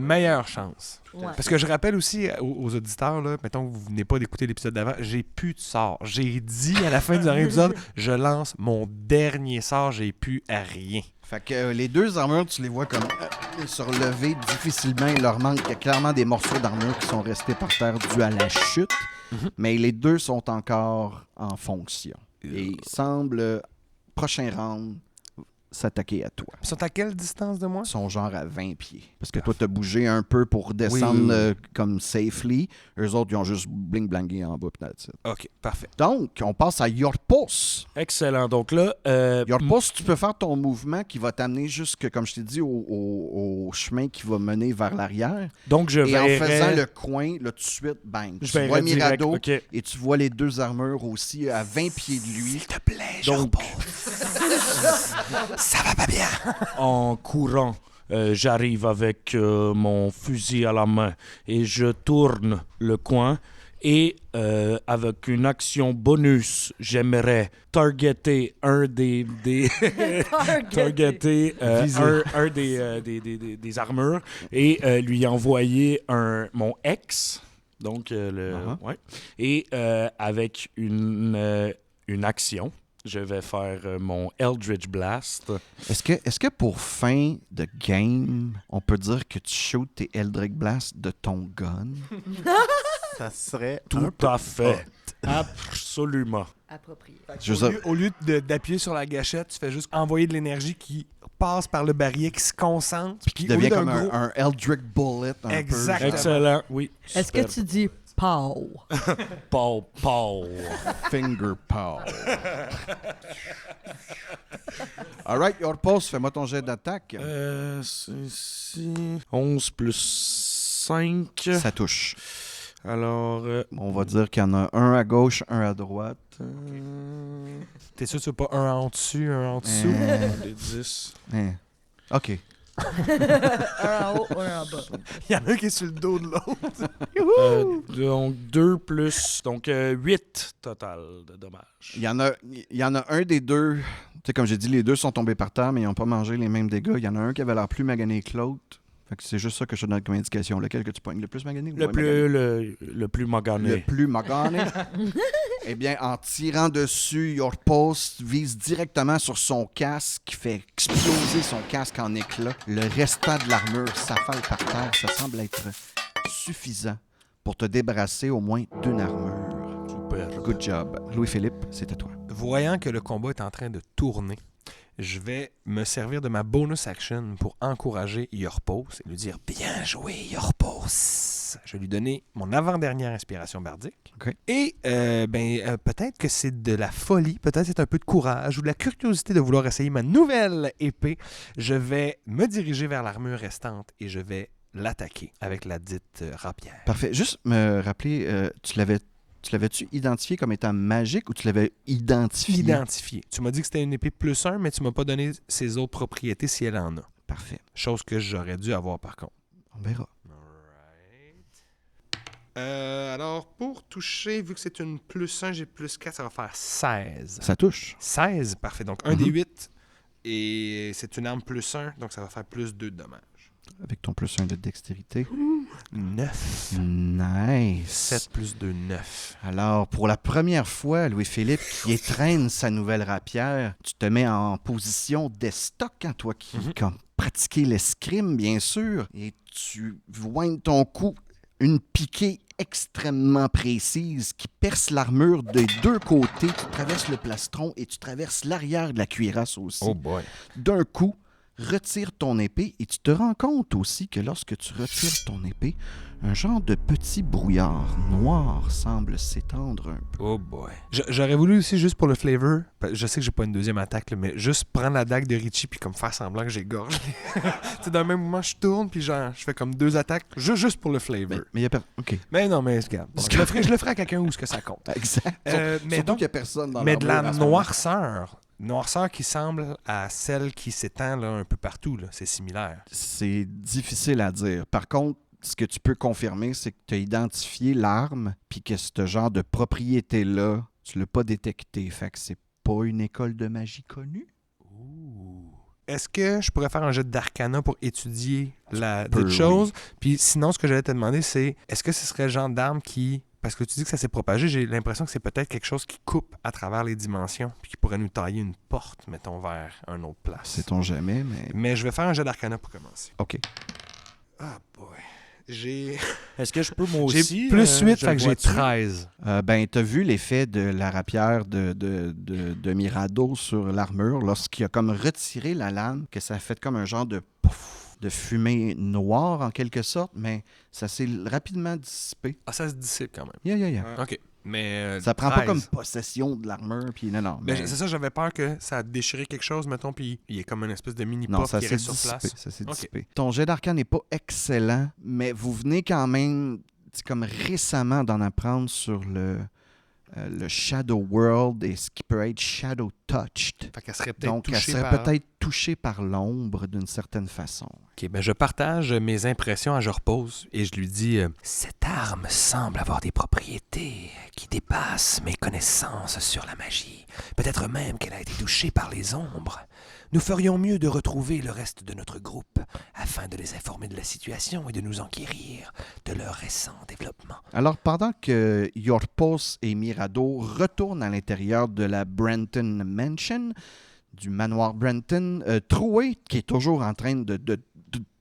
Speaker 6: meilleure chance.
Speaker 3: Ouais.
Speaker 6: Parce que je rappelle aussi aux auditeurs, là, mettons que vous venez pas d'écouter l'épisode d'avant, j'ai plus de sort. J'ai dit à la fin du dernier épisode, je lance mon dernier sort, j'ai plus à rien.
Speaker 1: Fait que les 2 armures, tu les vois comme se relever difficilement. Il leur manque clairement des morceaux d'armure qui sont restés par terre dû à la chute. Mais les 2 sont encore en fonction. Et ils semblent, prochain round, s'attaquer à toi.
Speaker 6: Ils sont à quelle distance de moi?
Speaker 1: Ils sont genre à 20 pieds. Parce que toi, t'as bougé un peu pour descendre
Speaker 6: Oui.
Speaker 1: comme safely. Eux autres, ils ont juste bling-blangé en bas. Puis that's it.
Speaker 6: OK, parfait.
Speaker 1: Donc, on passe à Yorpos.
Speaker 5: Excellent. Donc là,
Speaker 1: Yorpos, tu peux faire ton mouvement qui va t'amener jusque, comme je t'ai dit, au chemin qui va mener vers l'arrière.
Speaker 5: donc je
Speaker 1: Et en
Speaker 5: verrai...
Speaker 1: faisant le coin, là, tout de suite, bang.
Speaker 5: Je
Speaker 1: Tu vois
Speaker 5: verrai direct.
Speaker 1: Mirado
Speaker 5: OK.
Speaker 1: et tu vois les 2 armures aussi à 20 pieds de lui.
Speaker 6: S'il te plaît,
Speaker 5: Donc-
Speaker 6: ça va pas bien.
Speaker 5: En courant, j'arrive avec mon fusil à la main et je tourne le coin. Et avec une action bonus, j'aimerais targeter un des targeter un des armures et lui envoyer mon ex. Donc ouais. Et avec une action, je vais faire mon Eldritch Blast.
Speaker 1: Est-ce que pour fin de game, on peut dire que tu shoots tes Eldritch Blast de ton gun?
Speaker 4: Ça serait
Speaker 5: Tout à fait. Absolument.
Speaker 3: Approprié.
Speaker 1: Je veux dire-
Speaker 6: Au lieu d'appuyer sur la gâchette, tu fais juste envoyer de l'énergie qui passe par le barillet, qui se concentre, puis
Speaker 1: Qui
Speaker 6: au lieu
Speaker 1: devient
Speaker 6: d'un
Speaker 1: comme
Speaker 6: gros-
Speaker 1: un Eldritch Bullet un
Speaker 6: Exact.
Speaker 1: peu.
Speaker 5: Excellent, oui.
Speaker 3: Est-ce que
Speaker 5: Super.
Speaker 3: tu dis pow?
Speaker 5: Paul.
Speaker 1: Finger power. Alright, Yorpos, fais-moi ton jet d'attaque.
Speaker 5: C'est ici. 11 plus 5.
Speaker 1: Ça touche.
Speaker 5: Alors,
Speaker 1: On va dire qu'il y en a un à gauche, un à droite.
Speaker 6: T'es sûr que c'est pas un en dessus, un en dessous?
Speaker 5: les 10.
Speaker 1: Hein. OK.
Speaker 3: Un en haut, un en bas.
Speaker 6: Il y en a un qui est sur le dos de l'autre.
Speaker 5: Donc 2 plus. Donc 8 total de dommages.
Speaker 1: Il y en a un des 2. Tu sais, comme j'ai dit, les 2 sont tombés par terre, mais ils n'ont pas mangé les mêmes dégâts. Il y en a un qui avait l'air plus magané que l'autre. Fait que c'est juste ça que je te donne comme indication. Lequel que tu pognes? Le plus magané ou
Speaker 5: Le
Speaker 1: moins magané?
Speaker 5: le plus magané.
Speaker 1: Le plus magané. Eh bien, en tirant dessus, Yorpos vise directement sur son casque, qui fait exploser son casque en éclats. Le restant de l'armure s'affale par terre. Ça semble être suffisant pour te débarrasser au moins d'une armure.
Speaker 5: Super.
Speaker 1: Good job. Louis-Philippe, c'est à toi.
Speaker 6: Voyant que le combat est en train de tourner, je vais me servir de ma bonus action pour encourager Yorpos et lui dire « Bien joué, Yorpos! » Je vais lui donner mon avant-dernière inspiration bardique.
Speaker 1: OK.
Speaker 6: Et peut-être que c'est de la folie, peut-être c'est un peu de courage ou de la curiosité de vouloir essayer ma nouvelle épée. Je vais me diriger vers l'armure restante et je vais l'attaquer avec la dite rapière.
Speaker 1: Parfait. Juste me rappeler, tu l'avais Tu l'avais-tu identifié comme étant magique ou tu l'avais identifié?
Speaker 6: Identifié. Tu m'as dit que c'était une épée +1, mais tu m'as pas donné ses autres propriétés si elle en a.
Speaker 1: Parfait.
Speaker 6: Chose que j'aurais dû avoir par contre.
Speaker 1: On verra.
Speaker 6: Alors, pour toucher, vu que c'est une +1, j'ai +4, ça va faire 16.
Speaker 1: Ça touche.
Speaker 6: 16, parfait. Donc, un des 8, et c'est une arme +1, donc ça va faire +2 de dommages.
Speaker 1: Avec ton +1 de dextérité.
Speaker 6: 9.
Speaker 1: Nice.
Speaker 6: 7 + 2, 9.
Speaker 1: Alors, pour la première fois, Louis-Philippe, qui étreint sa nouvelle rapière, tu te mets en position d'estoc, hein, toi qui comme pratiquer l'escrime, bien sûr, et tu voignes ton coup, une piquée extrêmement précise qui perce l'armure des deux côtés. Tu traverses le plastron et tu traverses l'arrière de la cuirasse aussi.
Speaker 6: Oh boy.
Speaker 1: D'un coup, retire ton épée et tu te rends compte aussi que lorsque tu retires ton épée, un genre de petit brouillard noir semble s'étendre un peu.
Speaker 6: Oh boy. J'aurais voulu aussi, juste pour le flavor, je sais que j'ai pas une deuxième attaque, là, mais juste prendre la dague de Richie puis comme faire semblant que j'égorge. Tu sais, dans le même moment, je tourne puis genre, je fais comme 2 attaques, juste pour le flavor.
Speaker 1: Mais il y a OK.
Speaker 6: Mais non, mais regarde. Bon, je le ferai à quelqu'un où ce que ça compte.
Speaker 1: Exact.
Speaker 6: Mais
Speaker 1: Surtout
Speaker 6: donc,
Speaker 1: qu'il n'y a personne dans
Speaker 6: mais de la
Speaker 1: l'armure à ce moment.
Speaker 6: noirceur qui semble à celle qui s'étend là, un peu partout. Là. C'est similaire.
Speaker 1: C'est difficile à dire. Par contre, ce que tu peux confirmer, c'est que tu as identifié l'arme, puis que ce genre de propriété-là, tu l'as pas détecté. Fait que c'est pas une école de magie connue.
Speaker 6: Est-ce que je pourrais faire un jet d'arcana pour étudier la
Speaker 1: peux,
Speaker 6: dite chose? Puis sinon, ce que j'allais te demander, c'est est-ce que ce serait le genre d'arme qui... Parce que tu dis que ça s'est propagé, j'ai l'impression que c'est peut-être quelque chose qui coupe à travers les dimensions, puis qui pourrait nous tailler une porte, mettons, vers une autre place.
Speaker 1: Sait-on jamais, mais...
Speaker 6: Mais je vais faire un jet d'arcana pour commencer.
Speaker 1: OK.
Speaker 6: Ah boy. J'ai
Speaker 5: Est-ce que je peux moi aussi?
Speaker 6: +8,
Speaker 5: je
Speaker 6: fait que
Speaker 5: le
Speaker 6: j'ai
Speaker 5: vois-tu?
Speaker 6: 13.
Speaker 1: Ben, tu as vu l'effet de la rapière de Mirado sur l'armure lorsqu'il a comme retiré la lame, que ça a fait comme un genre de pouf, de fumée noire en quelque sorte, mais ça s'est rapidement dissipé.
Speaker 6: Ah, ça se dissipe quand même.
Speaker 1: Yeah.
Speaker 6: OK. Mais
Speaker 1: Ça prend
Speaker 6: 13.
Speaker 1: pas comme possession de l'armure, puis non.
Speaker 6: Ben, c'est ça, j'avais peur que ça a déchiré quelque chose, mettons, puis il y ait comme une espèce de
Speaker 1: Non,
Speaker 6: mini-pop
Speaker 1: ça
Speaker 6: qui
Speaker 1: s'est
Speaker 6: reste sur
Speaker 1: dissipé.
Speaker 6: place.
Speaker 1: Ça s'est
Speaker 6: Ok.
Speaker 1: dissipé. Ton jet d'arcane n'est pas excellent, mais vous venez quand même, c'est comme récemment d'en apprendre sur le Shadow World et ce qui peut être Shadow Touched.
Speaker 6: Fait qu'elle serait peut-être
Speaker 1: Donc, elle
Speaker 6: touchée
Speaker 1: serait
Speaker 6: par...
Speaker 1: peut-être touchée par l'ombre d'une certaine façon.
Speaker 6: OK, ben je partage mes impressions à Je repose et je lui dis cette arme semble avoir des propriétés qui dépassent mes connaissances sur la magie. Peut-être même qu'elle a été touchée par les ombres. Nous ferions mieux de retrouver le reste de notre groupe afin de les informer de la situation et de nous enquérir de leur récent développement.
Speaker 1: Alors, pendant que Yorpos et Mirado retournent à l'intérieur de la Brenton Mansion, du manoir Brenton, Troué, qui est toujours en train de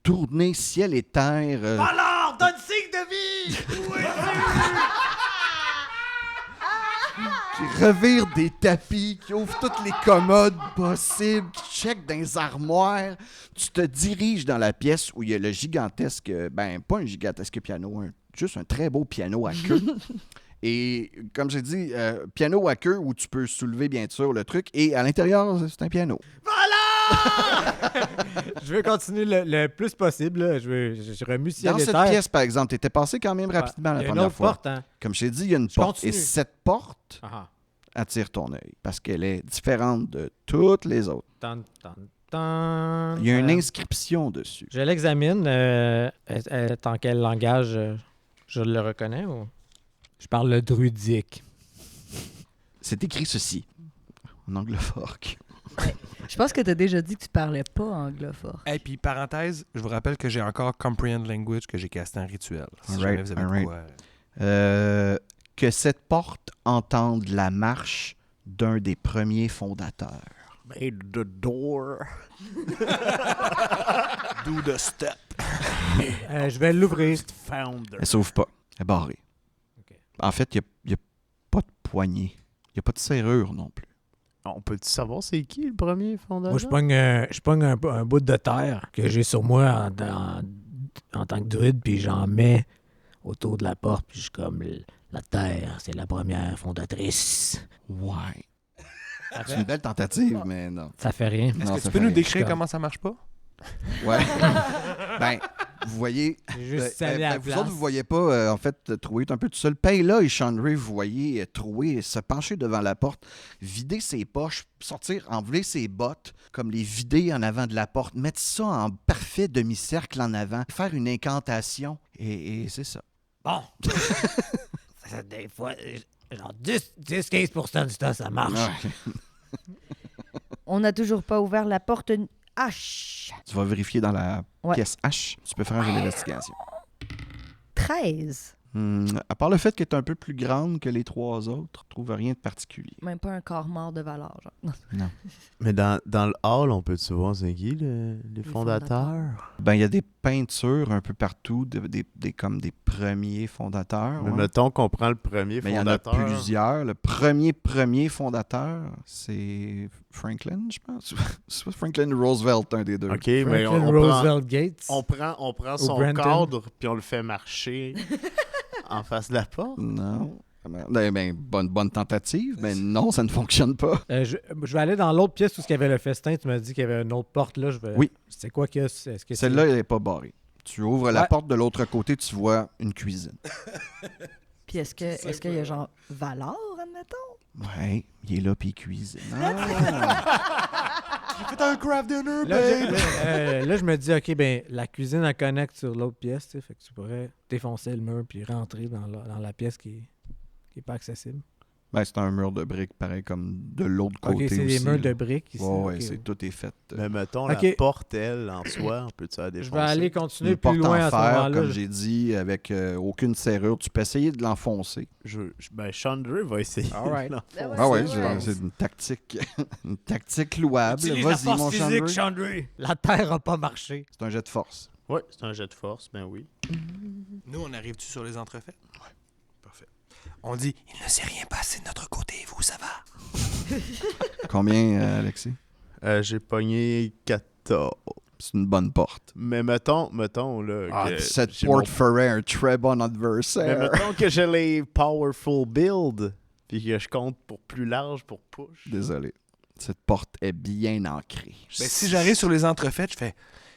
Speaker 1: tourner ciel et terre...
Speaker 2: Alors, donne signe de vie!
Speaker 1: qui revire des tapis, qui ouvre toutes les commodes possibles, qui check dans les armoires. Tu te diriges dans la pièce où il y a le gigantesque, ben pas un gigantesque piano, juste un très beau piano à queue. Et comme j'ai dit, piano à queue où tu peux soulever bien sûr le truc. Et à l'intérieur, c'est un piano.
Speaker 2: Je veux continuer le plus possible. Là. Je remue ciel
Speaker 1: Dans
Speaker 2: et
Speaker 1: cette
Speaker 2: terre.
Speaker 1: pièce, par exemple, tu étais passé quand même rapidement la
Speaker 2: Il y a une
Speaker 1: première
Speaker 2: autre
Speaker 1: fois.
Speaker 2: porte, hein?
Speaker 1: Comme je t'ai dit, il y a une porte.
Speaker 2: continue.
Speaker 1: Et cette porte
Speaker 2: Ah,
Speaker 1: attire ton œil parce qu'elle est différente de toutes les autres.
Speaker 2: tan, tan, tan.
Speaker 1: Il y a une inscription dessus.
Speaker 2: Je l'examine. Elle est en quel langage je le reconnais ou... Je parle le druidique.
Speaker 1: C'est écrit ceci, en anglophorque.
Speaker 3: Je pense que tu as déjà dit que tu parlais pas anglophone.
Speaker 6: Et puis, parenthèse, je vous rappelle que j'ai encore Comprehend Language que j'ai casté en rituel. Si
Speaker 1: Alright,
Speaker 6: jamais vous avez de
Speaker 1: alright.
Speaker 6: quoi...
Speaker 1: Que cette porte entende la marche d'un des premiers fondateurs.
Speaker 4: Made the door.
Speaker 6: Do the step.
Speaker 2: Je vais l'ouvrir.
Speaker 4: Founder.
Speaker 1: Elle s'ouvre pas. Elle est barrée.
Speaker 2: Ok.
Speaker 1: En fait, il n'y a pas de poignée. Il n'y a pas de serrure non plus.
Speaker 4: On peut-tu savoir c'est qui le premier fondateur?
Speaker 2: Moi, je pogne un bout de terre que j'ai sur moi en tant que druide, puis j'en mets autour de la porte, puis je suis comme la terre, c'est la première fondatrice.
Speaker 1: Ouais. C'est une belle tentative, mais non.
Speaker 2: Ça fait rien.
Speaker 1: Non,
Speaker 6: Est-ce que
Speaker 1: ça
Speaker 6: tu peux
Speaker 1: fait
Speaker 6: nous
Speaker 1: rien.
Speaker 6: décrire
Speaker 2: Comme-
Speaker 6: comment ça marche pas?
Speaker 1: Ouais. Ben, Vous voyez...
Speaker 2: J'ai juste salé à la
Speaker 1: vous
Speaker 2: place.
Speaker 1: autres, vous voyez pas, en fait, Troué est un peu tout seul. Paye-là et Chandray, vous voyez Troué se pencher devant la porte, vider ses poches, sortir, enlever ses bottes, comme les vider en avant de la porte, mettre ça en parfait demi-cercle en avant, faire une incantation, et c'est ça.
Speaker 2: Bon. Des fois, genre 10-15% du temps, ça marche.
Speaker 1: Ouais.
Speaker 3: On n'a toujours pas ouvert la porte H.
Speaker 1: Tu vas vérifier dans la
Speaker 3: Ouais.
Speaker 1: pièce H. Tu peux faire une investigation.
Speaker 3: 13.
Speaker 1: À part le fait qu'elle est un peu plus grande que les trois autres, je trouve rien de particulier.
Speaker 3: Même pas un corps mort de valeur, genre. Non.
Speaker 4: Mais dans le hall, on peut-tu voir c'est qui, les fondateurs?
Speaker 1: Ben, il y a des peintures un peu partout, comme des premiers fondateurs.
Speaker 4: Mais
Speaker 1: ouais.
Speaker 4: mettons qu'on prend le premier
Speaker 1: Mais il y en a
Speaker 4: fondateur.
Speaker 1: plusieurs. Le premier fondateur, c'est Franklin, je pense. Soit Franklin Roosevelt, un des deux.
Speaker 4: OK, mais
Speaker 2: Franklin
Speaker 4: on prend,
Speaker 2: Roosevelt Gates.
Speaker 4: on prend son
Speaker 2: Brenton.
Speaker 4: cadre puis on le fait marcher en face de la porte.
Speaker 1: Non. Bonne tentative, mais non, ça ne fonctionne pas.
Speaker 2: Je vais aller dans l'autre pièce où il y avait le festin. Tu m'as dit qu'il y avait une autre porte là.
Speaker 1: Oui.
Speaker 2: C'est quoi que c'est? Est-ce que c'est-
Speaker 1: Celle-là, elle n'est pas barrée. Tu ouvres la
Speaker 2: Ouais.
Speaker 1: porte de l'autre côté, tu vois une cuisine.
Speaker 3: Puis est-ce qu'il y a genre valeur, admettons?
Speaker 1: Ouais, il est là, puis il cuisine.
Speaker 6: J'ai fait un craft dinner,
Speaker 2: Là, je me dis, OK, ben la cuisine, elle connecte sur l'autre pièce. Tu sais, fait que tu pourrais défoncer le mur puis rentrer dans la pièce qui est pas accessible.
Speaker 1: Ben, c'est un mur de briques, pareil comme de l'autre
Speaker 2: OK,
Speaker 1: côté
Speaker 2: c'est
Speaker 1: aussi.
Speaker 2: des murs de
Speaker 1: là.
Speaker 2: briques ici.
Speaker 1: Ouais,
Speaker 2: OK,
Speaker 1: c'est tout est fait.
Speaker 4: Mais mettons,
Speaker 2: OK.
Speaker 4: la porte, elle, en soi, on peut-tu la
Speaker 2: Je
Speaker 4: défoncer?
Speaker 2: vais aller continuer
Speaker 1: Une
Speaker 2: plus
Speaker 1: porte
Speaker 2: loin
Speaker 1: en
Speaker 2: à ce
Speaker 1: fer,
Speaker 2: moment-là.
Speaker 1: comme j'ai dit, avec aucune serrure. Tu peux essayer de l'enfoncer.
Speaker 4: Ben, Chandray va essayer.
Speaker 2: All right.
Speaker 4: de l'enfoncer.
Speaker 1: Ah ouais,
Speaker 3: ouais.
Speaker 1: c'est une tactique, une tactique louable.
Speaker 2: Utilise la
Speaker 1: Vas-y,
Speaker 2: force
Speaker 1: mon
Speaker 2: physique,
Speaker 1: Chandray.
Speaker 2: Chandray. La terre a pas marché.
Speaker 1: C'est un jet de force.
Speaker 4: Ouais, c'est un jet de force, ben oui.
Speaker 6: Nous, on arrive-tu sur les entrefaites? Ouais. Parfait. On dit, il ne s'est rien passé de notre côté, vous, ça va?
Speaker 1: Combien, Alexis?
Speaker 4: J'ai pogné 14.
Speaker 1: C'est une bonne porte.
Speaker 4: Mais mettons là.
Speaker 1: Ah,
Speaker 4: que
Speaker 1: cette
Speaker 4: j'ai
Speaker 1: porte
Speaker 4: mon-
Speaker 1: ferait un très bon
Speaker 4: Mais
Speaker 1: adversaire.
Speaker 4: mettons que j'ai les powerful build, puis que je compte pour plus large pour push.
Speaker 1: Désolé. Cette porte est bien ancrée.
Speaker 6: Ben, si j'arrive sur les entrefaites, je fais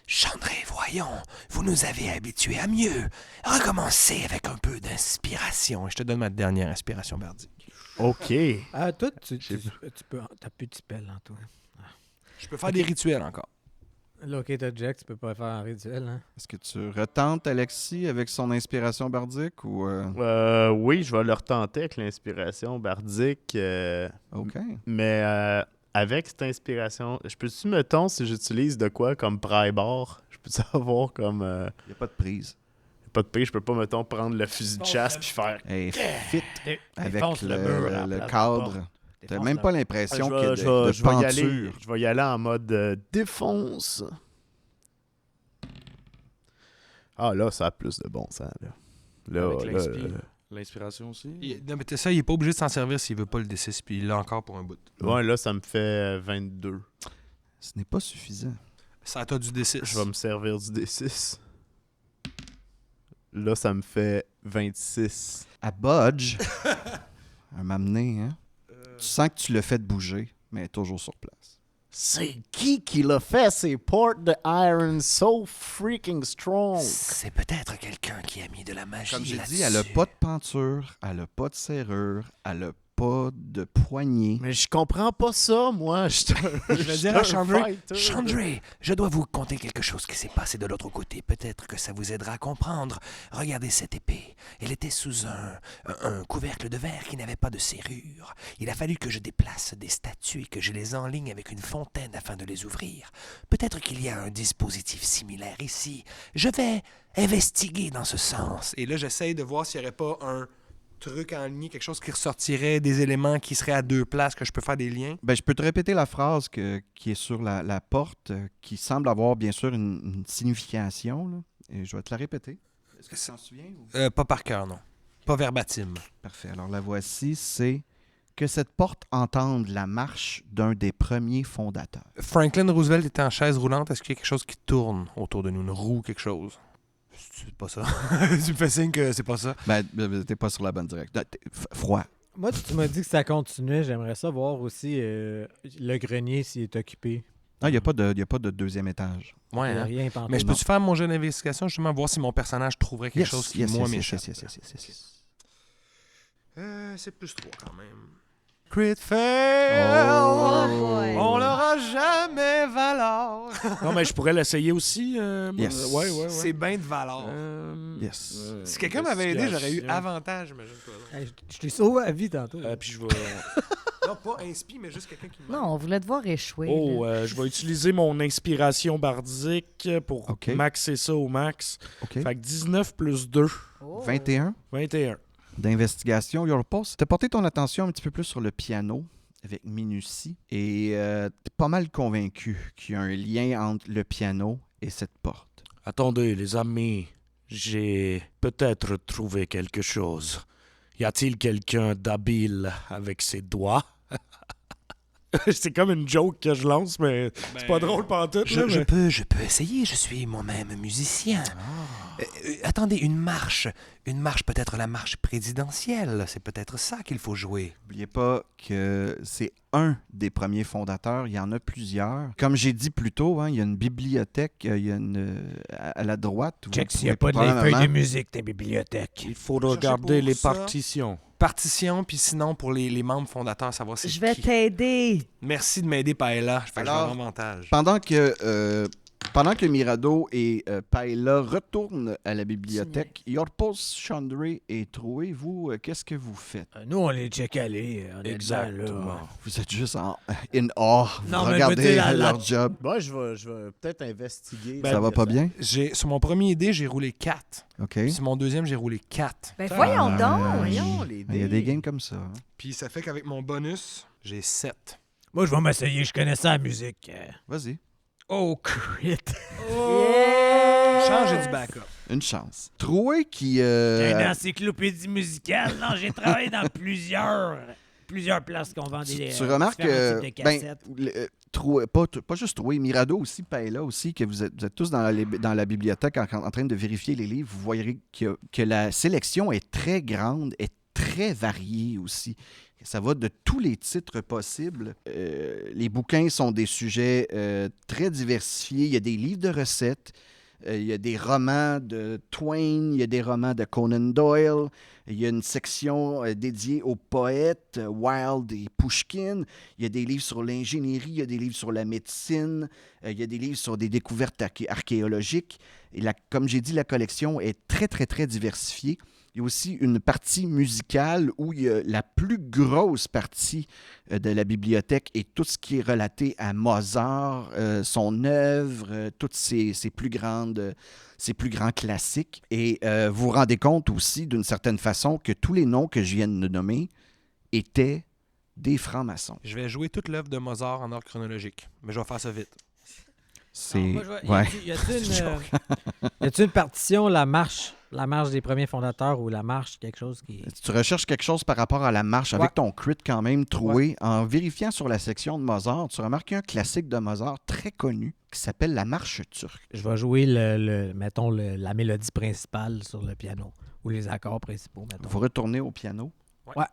Speaker 6: Chandray, voyons, vous nous avez habitués à mieux. Recommencez avec un peu d'inspiration. Et je te donne ma dernière inspiration bardique.
Speaker 4: OK.
Speaker 2: Toi, tu peux. T'as plus de spell en toi.
Speaker 6: Je peux faire des rituels encore.
Speaker 2: Là, OK, t'as Jack, tu peux pas faire un rituel, hein?
Speaker 1: Est-ce que tu retentes Alexis avec son inspiration bardique ou...
Speaker 4: Oui, je vais le retenter avec l'inspiration bardique.
Speaker 1: OK.
Speaker 4: Mais avec cette inspiration, je peux-tu, mettons, si j'utilise de quoi comme pry bar, je peux-tu avoir comme...
Speaker 1: Il n'y a pas de prise.
Speaker 4: pas de prix, je peux pas, mettons, prendre le fusil de chasse puis faire...
Speaker 1: Elle fit avec
Speaker 2: Défonce le mur à la
Speaker 1: le
Speaker 2: place de
Speaker 1: cadre. T'as même pas l'impression qu'il y a de
Speaker 4: je vais y aller,
Speaker 1: penture.
Speaker 4: je vais y aller en mode défonce. Ah là, ça a plus de bon sens. Là,
Speaker 5: Avec
Speaker 4: là,
Speaker 5: l'inspiration aussi.
Speaker 6: Non, mais ça, il est pas obligé de s'en servir s'il veut pas le D6, puis il l'a encore pour un bout.
Speaker 4: ouais, là, ça me fait 22.
Speaker 1: Ce n'est pas suffisant.
Speaker 6: Ça t'a du D6.
Speaker 4: Je vais me servir du D6. Là, ça me fait 26.
Speaker 1: À Budge, à m'amener, hein? Tu sens que tu le fais de bouger, mais elle est toujours sur place.
Speaker 4: C'est qui l'a fait, ces portes de iron so freaking strong?
Speaker 6: C'est peut-être quelqu'un qui a mis de la magie
Speaker 1: Comme j'ai
Speaker 6: là-dessus.
Speaker 1: dit, elle a pas de penture, elle a pas de serrure, elle a pas de poignée.
Speaker 4: Mais je comprends pas ça, moi. Je
Speaker 6: vais dire à Chandray, Chandray, je dois vous conter quelque chose qui s'est passé de l'autre côté. Peut-être que ça vous aidera à comprendre. Regardez cette épée. Elle était sous un couvercle de verre qui n'avait pas de serrure. Il a fallu que je déplace des statues et que je les enligne avec une fontaine afin de les ouvrir. Peut-être qu'il y a un dispositif similaire ici. Je vais investiguer dans ce sens. Et là, j'essaye de voir s'il n'y aurait pas un truc en ligne, quelque chose qui ressortirait, des éléments qui seraient à deux places, que je peux faire des liens.
Speaker 1: Ben, je peux te répéter la phrase qui est sur la porte, qui semble avoir bien sûr une signification. Là. Et je vais te la répéter. Est-ce que tu t'en souviens? Ou...
Speaker 6: Pas par cœur, non. Pas verbatim.
Speaker 1: Parfait. Alors la voici, c'est que cette porte entende la marche d'un des premiers fondateurs.
Speaker 6: Franklin Roosevelt était en chaise roulante. Est-ce qu'il y a quelque chose qui tourne autour de nous? Une roue, quelque chose? C'est pas ça. Tu me fais signe que c'est pas ça.
Speaker 1: Ben, t'es pas sur la bonne direction. Froid.
Speaker 2: Moi, tu m'as dit que ça continuait. J'aimerais ça voir aussi le grenier s'il est occupé.
Speaker 1: Non, il n'y a pas de deuxième étage.
Speaker 6: Ouais,
Speaker 2: Il y a
Speaker 6: hein.
Speaker 2: rien pantoute.
Speaker 6: Mais je peux-tu faire mon jeu d'investigation, justement, voir si mon personnage trouverait quelque chose qui, moi, m'échappe?
Speaker 1: Yes.
Speaker 6: C'est plus 3 quand même. Crit fail!
Speaker 3: Oh boy.
Speaker 6: On l'aura jamais valeur!
Speaker 5: Non, mais je pourrais l'essayer aussi.
Speaker 1: Yes.
Speaker 5: Ouais.
Speaker 6: C'est bien de valeur.
Speaker 1: Yes.
Speaker 6: Si quelqu'un m'avait aidé, j'aurais eu avantage, j'imagine.
Speaker 2: Hey, je t'ai sauvé la vie tantôt.
Speaker 5: Puis je vais...
Speaker 6: Non, pas inspi, mais juste quelqu'un qui m'a...
Speaker 3: Non, on voulait te voir échouer.
Speaker 5: Oh,
Speaker 3: là.
Speaker 5: je vais utiliser mon inspiration bardique pour
Speaker 1: OK.
Speaker 5: maxer ça au max.
Speaker 1: OK.
Speaker 5: Fait que 19 plus 2,
Speaker 3: Oh.
Speaker 1: 21
Speaker 5: 21.
Speaker 1: d'investigation. Your Pulse. Tu as porté ton attention un petit peu plus sur le piano avec minutie et tu es pas mal convaincu qu'il y a un lien entre le piano et cette porte.
Speaker 5: Attendez, les amis, j'ai peut-être trouvé quelque chose. Y a-t-il quelqu'un d'habile avec ses doigts? C'est comme une joke que je lance, mais c'est pas drôle pantoute. là,
Speaker 6: Je
Speaker 5: mais-
Speaker 6: peux essayer, je suis moi-même musicien. Attendez, une marche peut-être la marche présidentielle, c'est peut-être ça qu'il faut jouer.
Speaker 1: N'oubliez pas que c'est un des premiers fondateurs. Il y en a plusieurs. Comme j'ai dit plus tôt, hein, il y a une bibliothèque, il y a à la droite. vous
Speaker 2: Check s'il n'y a
Speaker 1: pouvez
Speaker 2: pas de les
Speaker 1: probablement-
Speaker 2: feuilles de musique, ta bibliothèque.
Speaker 5: Il faut
Speaker 6: Cherchez
Speaker 5: regarder
Speaker 6: pour
Speaker 5: les
Speaker 6: ça.
Speaker 5: partitions.
Speaker 6: Partition, puis sinon, pour les membres fondateurs, savoir c'est
Speaker 3: Je vais
Speaker 6: qui.
Speaker 3: t'aider.
Speaker 6: Merci de m'aider, Paella. Fait que je vais
Speaker 1: Alors,
Speaker 6: avoir avantage.
Speaker 1: Pendant que Mirado et Paella retournent à la bibliothèque, Yorpos, Chandray et Troué, vous, qu'est-ce que vous faites?
Speaker 2: Nous, on les check aller.
Speaker 5: Exactement.
Speaker 1: Vous êtes juste in awe. Vous
Speaker 2: Non, mais
Speaker 1: regardez
Speaker 2: je veux dire,
Speaker 1: leur job.
Speaker 4: Moi, je vais peut-être investiguer.
Speaker 1: Ça va pas bien?
Speaker 6: Sur mon premier dé, j'ai roulé 4.
Speaker 1: OK.
Speaker 6: Puis sur mon deuxième, j'ai roulé 4.
Speaker 3: Ben voyons donc.
Speaker 4: Voyons, les
Speaker 1: Il y a des games comme ça. hein.
Speaker 6: Puis ça fait qu'avec mon bonus, j'ai 7.
Speaker 2: Moi, je vais m'essayer. Je connais ça, la musique.
Speaker 1: Vas-y.
Speaker 2: Oh, crit.
Speaker 6: Change du backup.
Speaker 1: Une chance. Troué qui...
Speaker 2: Une encyclopédie musicale. Non, j'ai travaillé dans plusieurs places qu'on vend des
Speaker 1: tu remarques
Speaker 2: différents
Speaker 1: que...
Speaker 2: types de
Speaker 1: Ben,
Speaker 2: cassettes.
Speaker 1: Troué, pas juste Troué, Mirado aussi, Paella aussi, que vous êtes tous dans la bibliothèque en train de vérifier les livres. Vous voyez que la sélection est très grande, est très variée aussi. Ça va de tous les titres possibles. Les bouquins sont des sujets très diversifiés. Il y a des livres de recettes, il y a des romans de Twain, il y a des romans de Conan Doyle, il y a une section dédiée aux poètes, Wilde et Pushkin. Il y a des livres sur l'ingénierie, il y a des livres sur la médecine, il y a des livres sur des découvertes archéologiques. Et comme j'ai dit, la collection est très, très, très diversifiée. Il y a aussi une partie musicale où il y a la plus grosse partie de la bibliothèque et tout ce qui est relaté à Mozart, son œuvre, toutes ses plus grands classiques. Et vous vous rendez compte aussi, d'une certaine façon, que tous les noms que je viens de nommer étaient des francs-maçons.
Speaker 6: Je vais jouer toute l'œuvre de Mozart en ordre chronologique. Mais je vais faire ça vite.
Speaker 1: C'est...
Speaker 2: Ouais. Y a-t-il une partition, la marche des premiers fondateurs ou la marche, quelque chose qui...
Speaker 1: Tu recherches quelque chose par rapport à la marche avec ton crit quand même troué. En vérifiant sur la section de Mozart, tu remarques un classique de Mozart très connu qui s'appelle la marche turque.
Speaker 2: Je vais jouer, la mélodie principale sur le piano ou les accords principaux, mettons.
Speaker 1: Vous retournez au piano.
Speaker 2: Ouais.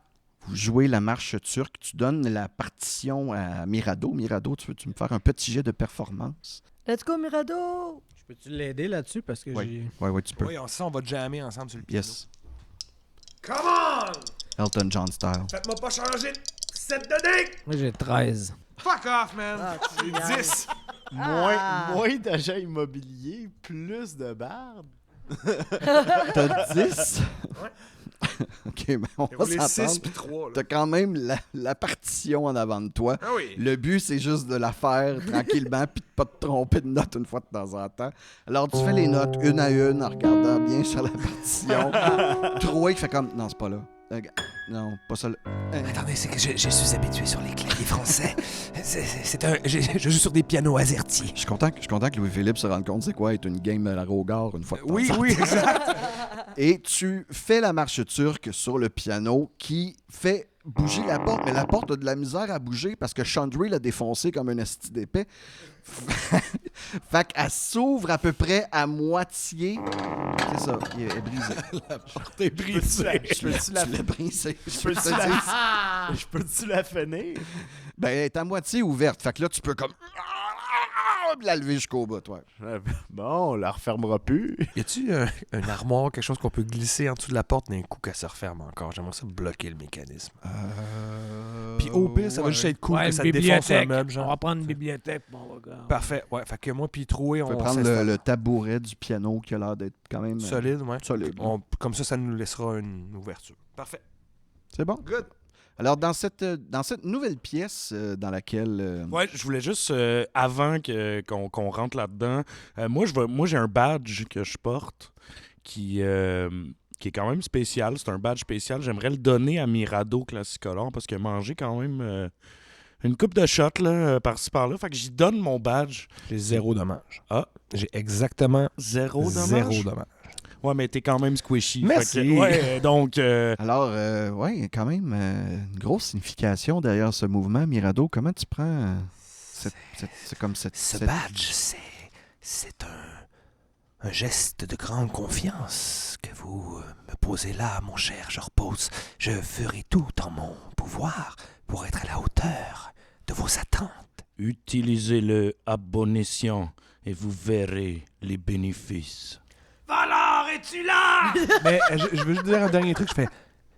Speaker 1: Vous jouez la marche turque. Tu donnes la partition à Mirado. Mirado, tu me faire un petit jet de performance?
Speaker 3: Let's go, Mirado!
Speaker 2: Je peux-tu l'aider là-dessus parce que
Speaker 1: Oui, tu peux.
Speaker 6: Oui, on va jammer ensemble sur le piano.
Speaker 1: Yes.
Speaker 6: Come on!
Speaker 1: Elton John style.
Speaker 6: Faites-moi pas changer de set de dé!
Speaker 2: Moi, j'ai 13.
Speaker 6: Fuck off, man! J'ai 10!
Speaker 4: Moins d'agents immobiliers, plus de barbe.
Speaker 1: T'as 10?
Speaker 6: Ouais.
Speaker 1: OK, mais on
Speaker 6: J'ai
Speaker 1: va
Speaker 6: roulé 6
Speaker 1: s'entendre.
Speaker 6: puis 3.
Speaker 1: T'as quand même la partition en avant de toi.
Speaker 6: Ah oui.
Speaker 1: Le but, c'est juste de la faire tranquillement puis de pas te tromper de notes une fois de temps en temps. Alors, tu fais les notes une à une en regardant bien sur la partition. Troué qui fait comme... Non, c'est pas là. Non, pas ça là.
Speaker 6: Attendez, c'est que je suis habitué sur les claviers français. Je joue sur des pianos AZERTY.
Speaker 1: Je suis content que Louis-Philippe se rende compte c'est quoi être une game à la Rogard une fois de temps
Speaker 6: Oui,
Speaker 1: en temps.
Speaker 6: oui, exact.
Speaker 1: Et tu fais la marche turque sur le piano qui fait bouger la porte, mais la porte a de la misère à bouger parce que Chandray l'a défoncé comme un esti d'épée. Fait qu'elle s'ouvre à peu près à moitié. C'est ça, elle est brisée.
Speaker 5: T'es brisé.
Speaker 4: Je peux-tu la
Speaker 1: Tu l'as brisée.
Speaker 4: Je peux-tu la finir?
Speaker 1: Ben, elle est à moitié ouverte. Fait que là, tu peux comme Puis la lever jusqu'au bout, ouais.
Speaker 4: Bon, on la refermera plus.
Speaker 6: Y a-tu un armoire, quelque chose qu'on peut glisser en dessous de la porte d'un coup qu'elle se referme encore? J'aimerais ça bloquer le mécanisme. Puis au pire, ça va juste être cool
Speaker 2: Ouais,
Speaker 6: que
Speaker 2: une
Speaker 6: ça défonce un
Speaker 2: bibliothèque.
Speaker 6: meuble,
Speaker 2: On
Speaker 6: genre.
Speaker 2: va prendre une bibliothèque. Bon, regarde.
Speaker 6: Parfait, ouais. Fait que moi puis Troué,
Speaker 1: On
Speaker 6: on
Speaker 1: peut prendre
Speaker 6: s'installe.
Speaker 1: le tabouret du piano qui a l'air d'être quand même
Speaker 6: Solide, ouais.
Speaker 1: solide.
Speaker 6: Comme ça nous laissera une ouverture. Parfait.
Speaker 1: C'est bon? Good. Alors, dans cette nouvelle pièce dans laquelle...
Speaker 5: Ouais, je voulais juste, avant qu'on rentre là-dedans, moi j'ai un badge que je porte qui est quand même spécial. C'est un badge spécial. J'aimerais le donner à Mirado Classicolor parce qu'il a mangé quand même une coupe de shots là, par-ci par-là. Fait que j'y donne mon badge.
Speaker 6: J'ai zéro dommage.
Speaker 5: Ah.
Speaker 6: J'ai exactement
Speaker 5: Zéro dommage.
Speaker 6: zéro dommage.
Speaker 5: Ouais, mais t'es quand même squishy.
Speaker 6: Merci.
Speaker 5: Fait que, ouais, donc...
Speaker 1: Alors, ouais, quand même une grosse signification derrière ce mouvement. Mirado, comment tu prends
Speaker 6: Ce badge, c'est un geste de grande confiance que vous me posez là, mon cher Jorpos. Je ferai tout en mon pouvoir pour être à la hauteur de vos attentes.
Speaker 5: Utilisez-le à bon escient et vous verrez les bénéfices.
Speaker 2: Valor, es-tu là?
Speaker 6: Mais je veux juste dire un dernier truc. Je fais,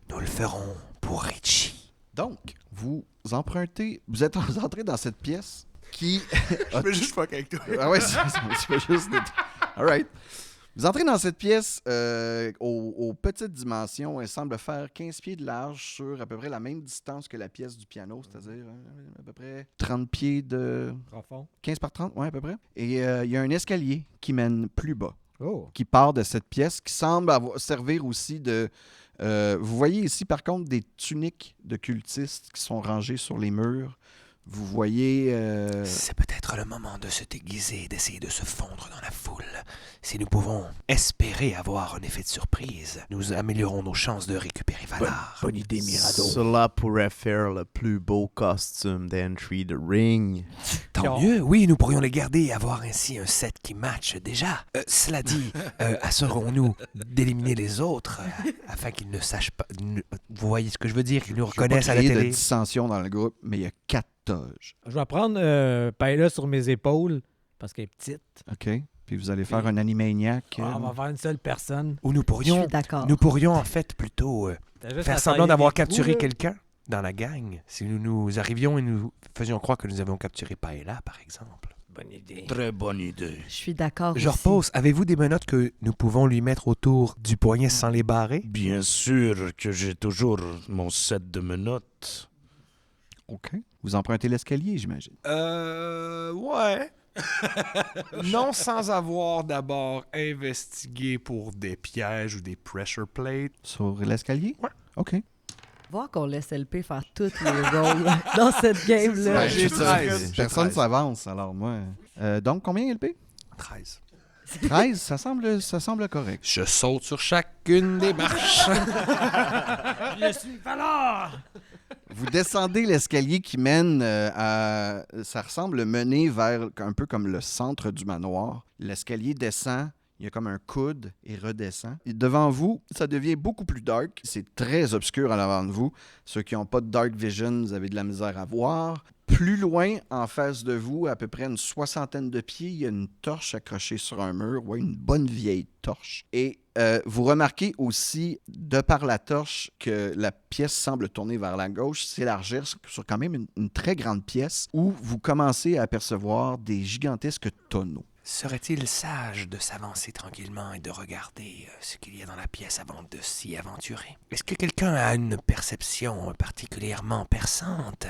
Speaker 6: nous le ferons pour Richie.
Speaker 1: Donc, vous êtes entré dans cette pièce qui...
Speaker 6: Je veux juste fuck avec toi.
Speaker 1: Ah ouais, c'est juste... All right. Vous entrez dans cette pièce aux petites dimensions. Elle semble faire 15 pieds de large sur à peu près la même distance que la pièce du piano, c'est-à-dire à peu près 30 pieds de...
Speaker 2: Profond.
Speaker 1: 15 par 30, ouais, à peu près. Et il y a un escalier qui mène plus bas,
Speaker 2: Oh.
Speaker 1: qui part de cette pièce, qui semble servir aussi de... vous voyez ici, par contre, des tuniques de cultistes qui sont rangées sur les murs. Vous voyez...
Speaker 6: C'est peut-être le moment de se déguiser, d'essayer de se fondre dans la foule. Si nous pouvons espérer avoir un effet de surprise, nous améliorons nos chances de récupérer Valar.
Speaker 2: Bonne idée, Mirado.
Speaker 4: Cela pourrait faire le plus beau costume d'entry de ring.
Speaker 6: Tant mieux, oui, nous pourrions les garder et avoir ainsi un set qui matche déjà. Cela dit, assurons-nous d'éliminer les autres afin qu'ils ne sachent pas... Vous voyez ce que je veux dire? Qu'ils nous
Speaker 1: je veux pas
Speaker 6: reconnaissent à la
Speaker 1: créer de
Speaker 6: télé.
Speaker 1: dissension dans le groupe, mais il y a 4 toges.
Speaker 2: Je vais prendre Paella sur mes épaules parce qu'elle est petite.
Speaker 1: OK? Puis vous allez faire un Animaniac.
Speaker 2: On va faire une seule personne.
Speaker 6: Ou nous
Speaker 3: Je
Speaker 6: pourrions...
Speaker 3: suis d'accord.
Speaker 6: Nous pourrions en fait plutôt
Speaker 2: T'as juste
Speaker 6: faire
Speaker 2: à
Speaker 6: semblant
Speaker 2: tailler
Speaker 6: d'avoir
Speaker 2: des
Speaker 6: capturé
Speaker 2: trous, là.
Speaker 6: quelqu'un dans la gang. Si nous arrivions et nous faisions croire que nous avions capturé Paella, par exemple.
Speaker 2: Bonne idée.
Speaker 5: Très bonne idée.
Speaker 3: Je suis d'accord
Speaker 6: Je
Speaker 3: aussi.
Speaker 6: repose. Avez-vous des menottes que nous pouvons lui mettre autour du poignet sans les barrer?
Speaker 5: Bien sûr que j'ai toujours mon set de menottes.
Speaker 1: OK. Vous empruntez l'escalier, j'imagine.
Speaker 6: Ouais. Non sans avoir d'abord investigué pour des pièges ou des pressure plates.
Speaker 1: Sur l'escalier?
Speaker 6: Ouais.
Speaker 1: OK.
Speaker 3: Voir qu'on laisse LP faire tous les rôles dans cette game-là.
Speaker 1: Ouais,
Speaker 6: j'ai
Speaker 1: je suis sûr
Speaker 6: 13.
Speaker 1: que Personne
Speaker 6: J'ai 13.
Speaker 1: s'avance, alors moi. Donc, combien LP?
Speaker 6: 13.
Speaker 1: 13, ça semble correct.
Speaker 6: Je saute sur chacune des marches.
Speaker 2: Je suis Valor!
Speaker 1: Vous descendez l'escalier qui mène à... Ça ressemble mener vers un peu comme le centre du manoir. L'escalier descend, il y a comme un coude et redescend. Et devant vous, ça devient beaucoup plus dark. C'est très obscur en avant de vous. Ceux qui n'ont pas de dark vision, vous avez de la misère à voir. Plus loin, en face de vous, à peu près une 60aine de pieds, il y a une torche accrochée sur un mur. Ouais, une bonne vieille torche. Et vous remarquez aussi, de par la torche, que la pièce semble tourner vers la gauche, s'élargir sur quand même une très grande pièce où vous commencez à apercevoir des gigantesques tonneaux.
Speaker 6: Serait-il sage de s'avancer tranquillement et de regarder ce qu'il y a dans la pièce avant de s'y aventurer? Est-ce que quelqu'un a une perception particulièrement perçante?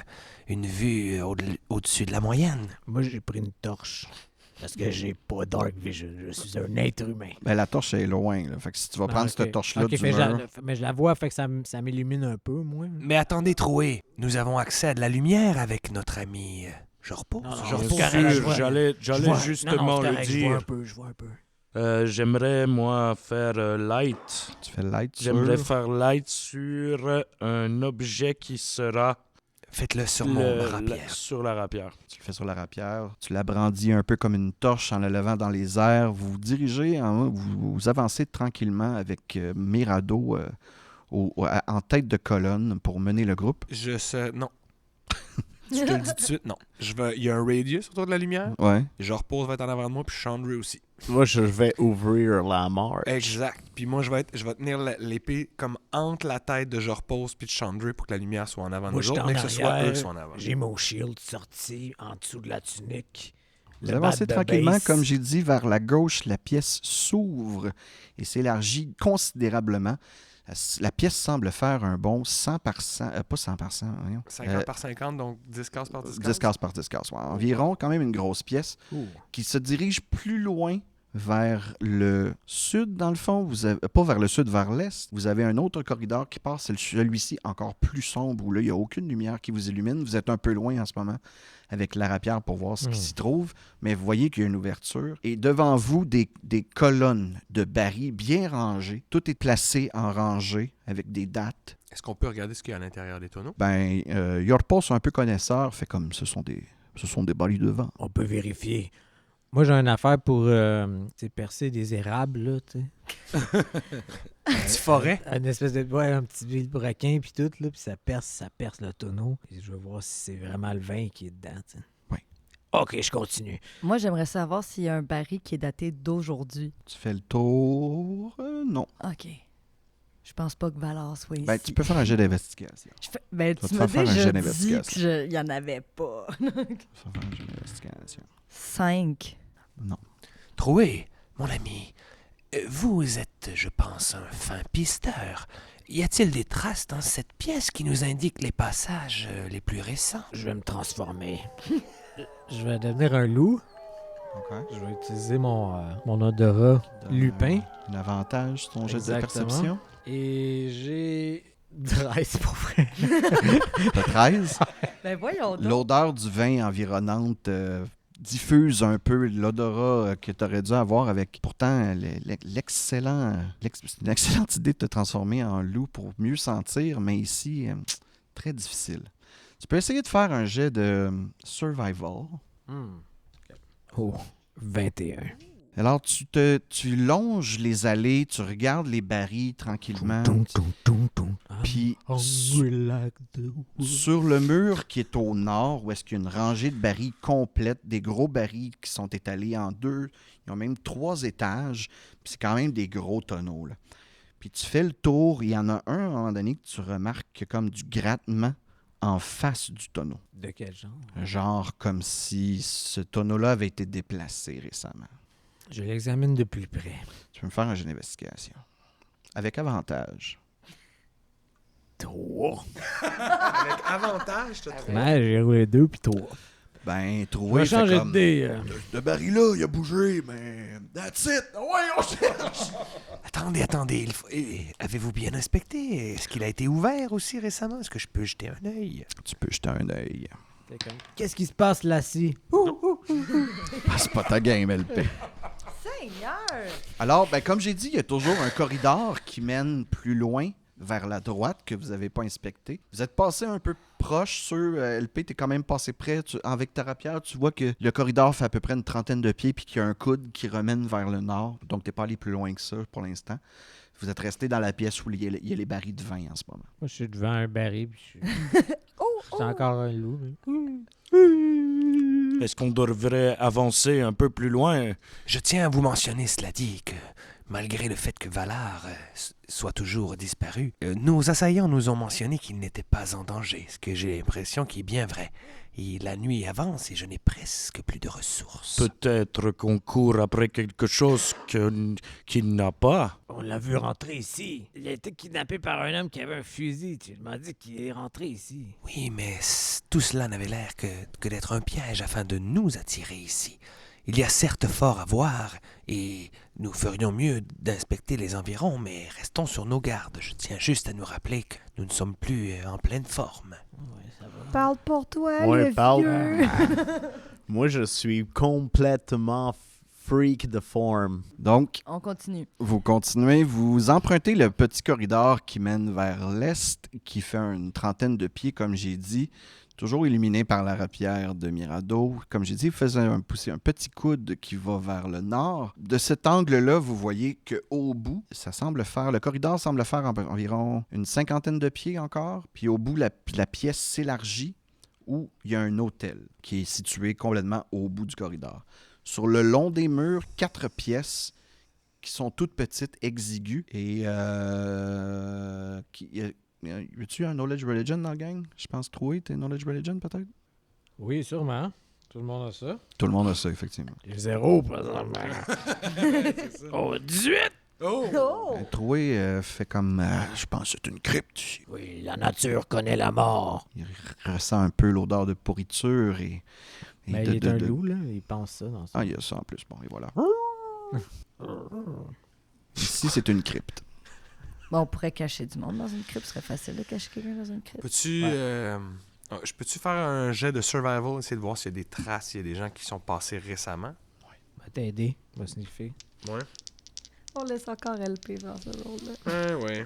Speaker 6: Une vue au-dessus de la moyenne?
Speaker 2: Moi, j'ai pris une torche. Parce que j'ai pas Dark Vision. Je suis un être humain.
Speaker 1: Ben, la torche est loin. Là. Fait que si tu vas prendre
Speaker 2: ok.
Speaker 1: cette torche-là
Speaker 2: Ok,
Speaker 1: du
Speaker 2: fait,
Speaker 1: mur...
Speaker 2: mais je la vois, fait que ça m'illumine un peu, moi.
Speaker 6: Mais attendez, Troué, nous avons accès à de la lumière avec notre ami. Je repose.
Speaker 2: Non, non,
Speaker 5: Bien
Speaker 2: c'est
Speaker 5: sûr,
Speaker 2: correct, je vois.
Speaker 5: j'allais
Speaker 2: Je vois.
Speaker 5: justement
Speaker 2: Non, c'est
Speaker 5: le
Speaker 2: correct, Je vois
Speaker 5: dire.
Speaker 2: un peu, je vois un peu.
Speaker 5: J'aimerais, moi, faire light.
Speaker 1: Tu fais light
Speaker 5: J'aimerais
Speaker 1: sur...
Speaker 5: faire light sur un objet qui sera
Speaker 6: Faites-le sur mon rapière.
Speaker 5: sur la rapière.
Speaker 1: Tu le fais sur la rapière. Tu la brandis un peu comme une torche en la levant dans les airs. Vous vous dirigez, vous avancez tranquillement avec Mirado en tête de colonne pour mener le groupe.
Speaker 6: Non. Je te le dis tout de suite, non. Il y a un radius autour de la lumière.
Speaker 1: Ouais.
Speaker 6: Je repose va être en avant de moi, puis Chandru aussi.
Speaker 4: Moi, je vais ouvrir la marche.
Speaker 6: Exact. Puis moi, je vais tenir l'épée comme entre la tête de Je repose puis de Chandru pour que la lumière soit en avant de
Speaker 2: Moi,
Speaker 6: nous
Speaker 2: je suis
Speaker 6: autres,
Speaker 2: en
Speaker 6: mais que ce soit
Speaker 2: arrière.
Speaker 6: eux qui soient en avant.
Speaker 2: J'ai mon shield sorti en dessous de la tunique.
Speaker 1: Vous
Speaker 2: Le
Speaker 1: avancez
Speaker 2: bat de
Speaker 1: tranquillement,
Speaker 2: base.
Speaker 1: comme j'ai dit, vers la gauche. La pièce s'ouvre et s'élargit considérablement. La pièce semble faire un bon 100 par 100, pas 100 par 100, voyons.
Speaker 6: 50 par 50, donc 10 cases par 10 cases.
Speaker 1: 10 cases par 10 cases. Ouais. Environ, quand même une grosse pièce qui se dirige plus loin vers le sud, dans le fond. Vous avez, pas vers le sud, vers l'est. Vous avez un autre corridor qui passe, c'est celui-ci encore plus sombre, où là, il n'y a aucune lumière qui vous illumine. Vous êtes un peu loin en ce moment avec la rapière pour voir ce qui s'y trouve, mais vous voyez qu'il y a une ouverture. Et devant vous, des colonnes de barils bien rangées. Tout est placé en rangée avec des dates.
Speaker 6: Est-ce qu'on peut regarder ce qu'il y a à l'intérieur des tonneaux?
Speaker 1: Ben, Yorpos, un peu connaisseur, fait comme ce sont des barils de vent.
Speaker 2: On peut vérifier. Moi, j'ai une affaire pour percer des érables, là, tu sais.
Speaker 6: Un petit forêt?
Speaker 2: Une espèce de... Ouais, un petit vilebrequin, puis tout, là, puis ça perce le tonneau. Et je veux voir si c'est vraiment le vin qui est dedans, tu sais.
Speaker 1: Oui.
Speaker 2: OK, je continue.
Speaker 3: Moi, j'aimerais savoir s'il y a un baril qui est daté d'aujourd'hui.
Speaker 1: Tu fais le tour? Non.
Speaker 3: OK. Je pense pas que Valar soit ici.
Speaker 1: Ben, tu peux faire un jet d'investigation.
Speaker 3: Ben,
Speaker 1: Tu vas
Speaker 3: tu
Speaker 1: te
Speaker 3: m'as
Speaker 1: faire faire un
Speaker 3: déjà
Speaker 1: jet
Speaker 3: dit
Speaker 1: d'investigation.
Speaker 3: qu'il n'y en avait pas.
Speaker 1: Tu vas faire un jet d'investigation.
Speaker 3: 5.
Speaker 1: Non.
Speaker 7: Troué, mon ami, vous êtes, je pense, un fin pisteur. Y a-t-il des traces dans cette pièce qui nous indiquent les passages les plus récents?
Speaker 2: Je vais me transformer. Je vais devenir un loup.
Speaker 1: OK.
Speaker 2: Je vais utiliser mon odorat lupin.
Speaker 1: Un avantage sur ton jet de
Speaker 2: Exactement.
Speaker 1: perception.
Speaker 2: Et j'ai 13 pour vrai.
Speaker 1: T'as 13.
Speaker 3: Ben voyons donc.
Speaker 1: L'odeur du vin environnante diffuse un peu l'odorat que tu aurais dû avoir avec pourtant c'est une excellente idée de te transformer en loup pour mieux sentir, mais ici, très difficile. Tu peux essayer de faire un jet de survival.
Speaker 2: Oh, 21.
Speaker 1: Alors, tu longes les allées, tu regardes les barils tranquillement. Puis, sur le mur qui est au nord, où est-ce qu'il y a une rangée de barils complète, des gros barils qui sont étalés en deux, ils ont même 3 étages, puis c'est quand même des gros tonneaux, là. Puis tu fais le tour, il y en a un à un moment donné que tu remarques qu'il y a comme du grattement en face du tonneau.
Speaker 2: De quel genre?
Speaker 1: Genre comme si ce tonneau-là avait été déplacé récemment.
Speaker 2: Je l'examine de plus près.
Speaker 1: Tu peux me faire un jeu d'investigation. Avec avantage.
Speaker 2: 3.
Speaker 6: Avec avantage, t'as trouvé.
Speaker 2: Ouais, j'ai roulé 2 puis 3.
Speaker 1: Ben,
Speaker 2: Je vais
Speaker 1: trouver, fait
Speaker 2: changer
Speaker 1: comme...
Speaker 2: de dé.
Speaker 1: Ce baril-là, il a bougé, mais... That's it! Ouais, on cherche!
Speaker 7: Attendez, avez-vous bien inspecté? Est-ce qu'il a été ouvert aussi récemment? Est-ce que je peux jeter un œil?
Speaker 1: Tu peux jeter un œil.
Speaker 2: Qu'est-ce qui se passe là-ci?
Speaker 1: Ah, c'est pas ta game, LP.
Speaker 3: Seigneur!
Speaker 1: Alors, ben, comme j'ai dit, il y a toujours un corridor qui mène plus loin, vers la droite, que vous n'avez pas inspecté. Vous êtes passé un peu proche sur LP, tu es quand même passé près. Avec ta rapière, tu vois que le corridor fait à peu près une trentaine de pieds, puis qu'il y a un coude qui remène vers le nord. Donc, tu n'es pas allé plus loin que ça pour l'instant. Vous êtes resté dans la pièce où il y a les barils de vin en ce moment.
Speaker 2: Moi, je suis devant un baril, puis je suis encore un loup.
Speaker 5: Est-ce qu'on devrait avancer un peu plus loin?
Speaker 7: Je tiens à vous mentionner, cela dit, que malgré le fait que Valar soit toujours disparu, nos assaillants nous ont mentionné qu'il n'était pas en danger, ce que j'ai l'impression qui est bien vrai. Et la nuit avance et je n'ai presque plus de ressources.
Speaker 5: Peut-être qu'on court après quelque chose qu'il n'a pas.
Speaker 2: On l'a vu rentrer ici. Il a été kidnappé par un homme qui avait un fusil. Tu m'as dit qu'il est rentré ici.
Speaker 7: Oui, mais tout cela n'avait l'air que d'être un piège afin de nous attirer ici. Il y a certes fort à voir, et nous ferions mieux d'inspecter les environs, mais restons sur nos gardes. Je tiens juste à nous rappeler que nous ne sommes plus en pleine forme.
Speaker 2: Ouais, ça va.
Speaker 3: Parle pour toi,
Speaker 4: Ouais,
Speaker 3: le
Speaker 4: parle.
Speaker 3: vieux.
Speaker 4: Moi, je suis complètement freak de forme.
Speaker 1: Donc,
Speaker 3: On continue.
Speaker 1: vous continuez, vous empruntez le petit corridor qui mène vers l'est, qui fait une trentaine de pieds, comme j'ai dit, toujours illuminé par la rapière de Mirado. Comme j'ai dit, vous faites pousser un petit coude qui va vers le nord. De cet angle-là, vous voyez qu'au bout, le corridor semble faire environ une cinquantaine de pieds encore, puis au bout, la pièce s'élargit, où il y a un hôtel qui est situé complètement au bout du corridor. Sur le long des murs, 4 pièces qui sont toutes petites, exiguës. Et y a-tu un Knowledge Religion dans la gang? Je pense trouver, t'es Knowledge Religion peut-être?
Speaker 2: Oui, sûrement. Tout le monde a ça.
Speaker 1: Tout le monde a ça, effectivement.
Speaker 2: J'ai 0 présentement. Oh, 18!
Speaker 3: Oh!
Speaker 1: Troué fait comme, je pense que c'est une crypte ici.
Speaker 2: Oui, la nature connaît la mort.
Speaker 1: Il ressent un peu l'odeur de pourriture et
Speaker 2: Mais il est un loup, là. Il pense ça dans ça.
Speaker 1: Ah, il y a ça en plus. Bon, et voilà. Ici, c'est une crypte.
Speaker 3: Bon, on pourrait cacher du monde dans une crypte. Ce serait facile de cacher quelqu'un dans une crypte.
Speaker 6: Peux-tu faire un jet de survival, essayer de voir s'il y a des traces, s'il y a des gens qui sont passés récemment?
Speaker 2: Va t'aider. Va sniffer.
Speaker 6: Ouais.
Speaker 3: On laisse encore LP dans ce rôle-là.
Speaker 6: Ouais.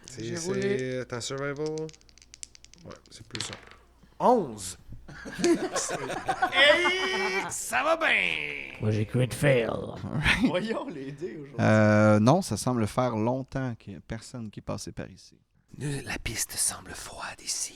Speaker 6: C'est un survival. Ouais, c'est plus ça. 11! Hey! Ça va bien!
Speaker 2: Moi, j'ai crit fail.
Speaker 4: Voyons les dés aujourd'hui.
Speaker 1: Non, ça semble faire longtemps qu'il n'y a personne qui est passé par ici.
Speaker 7: La piste semble froide ici.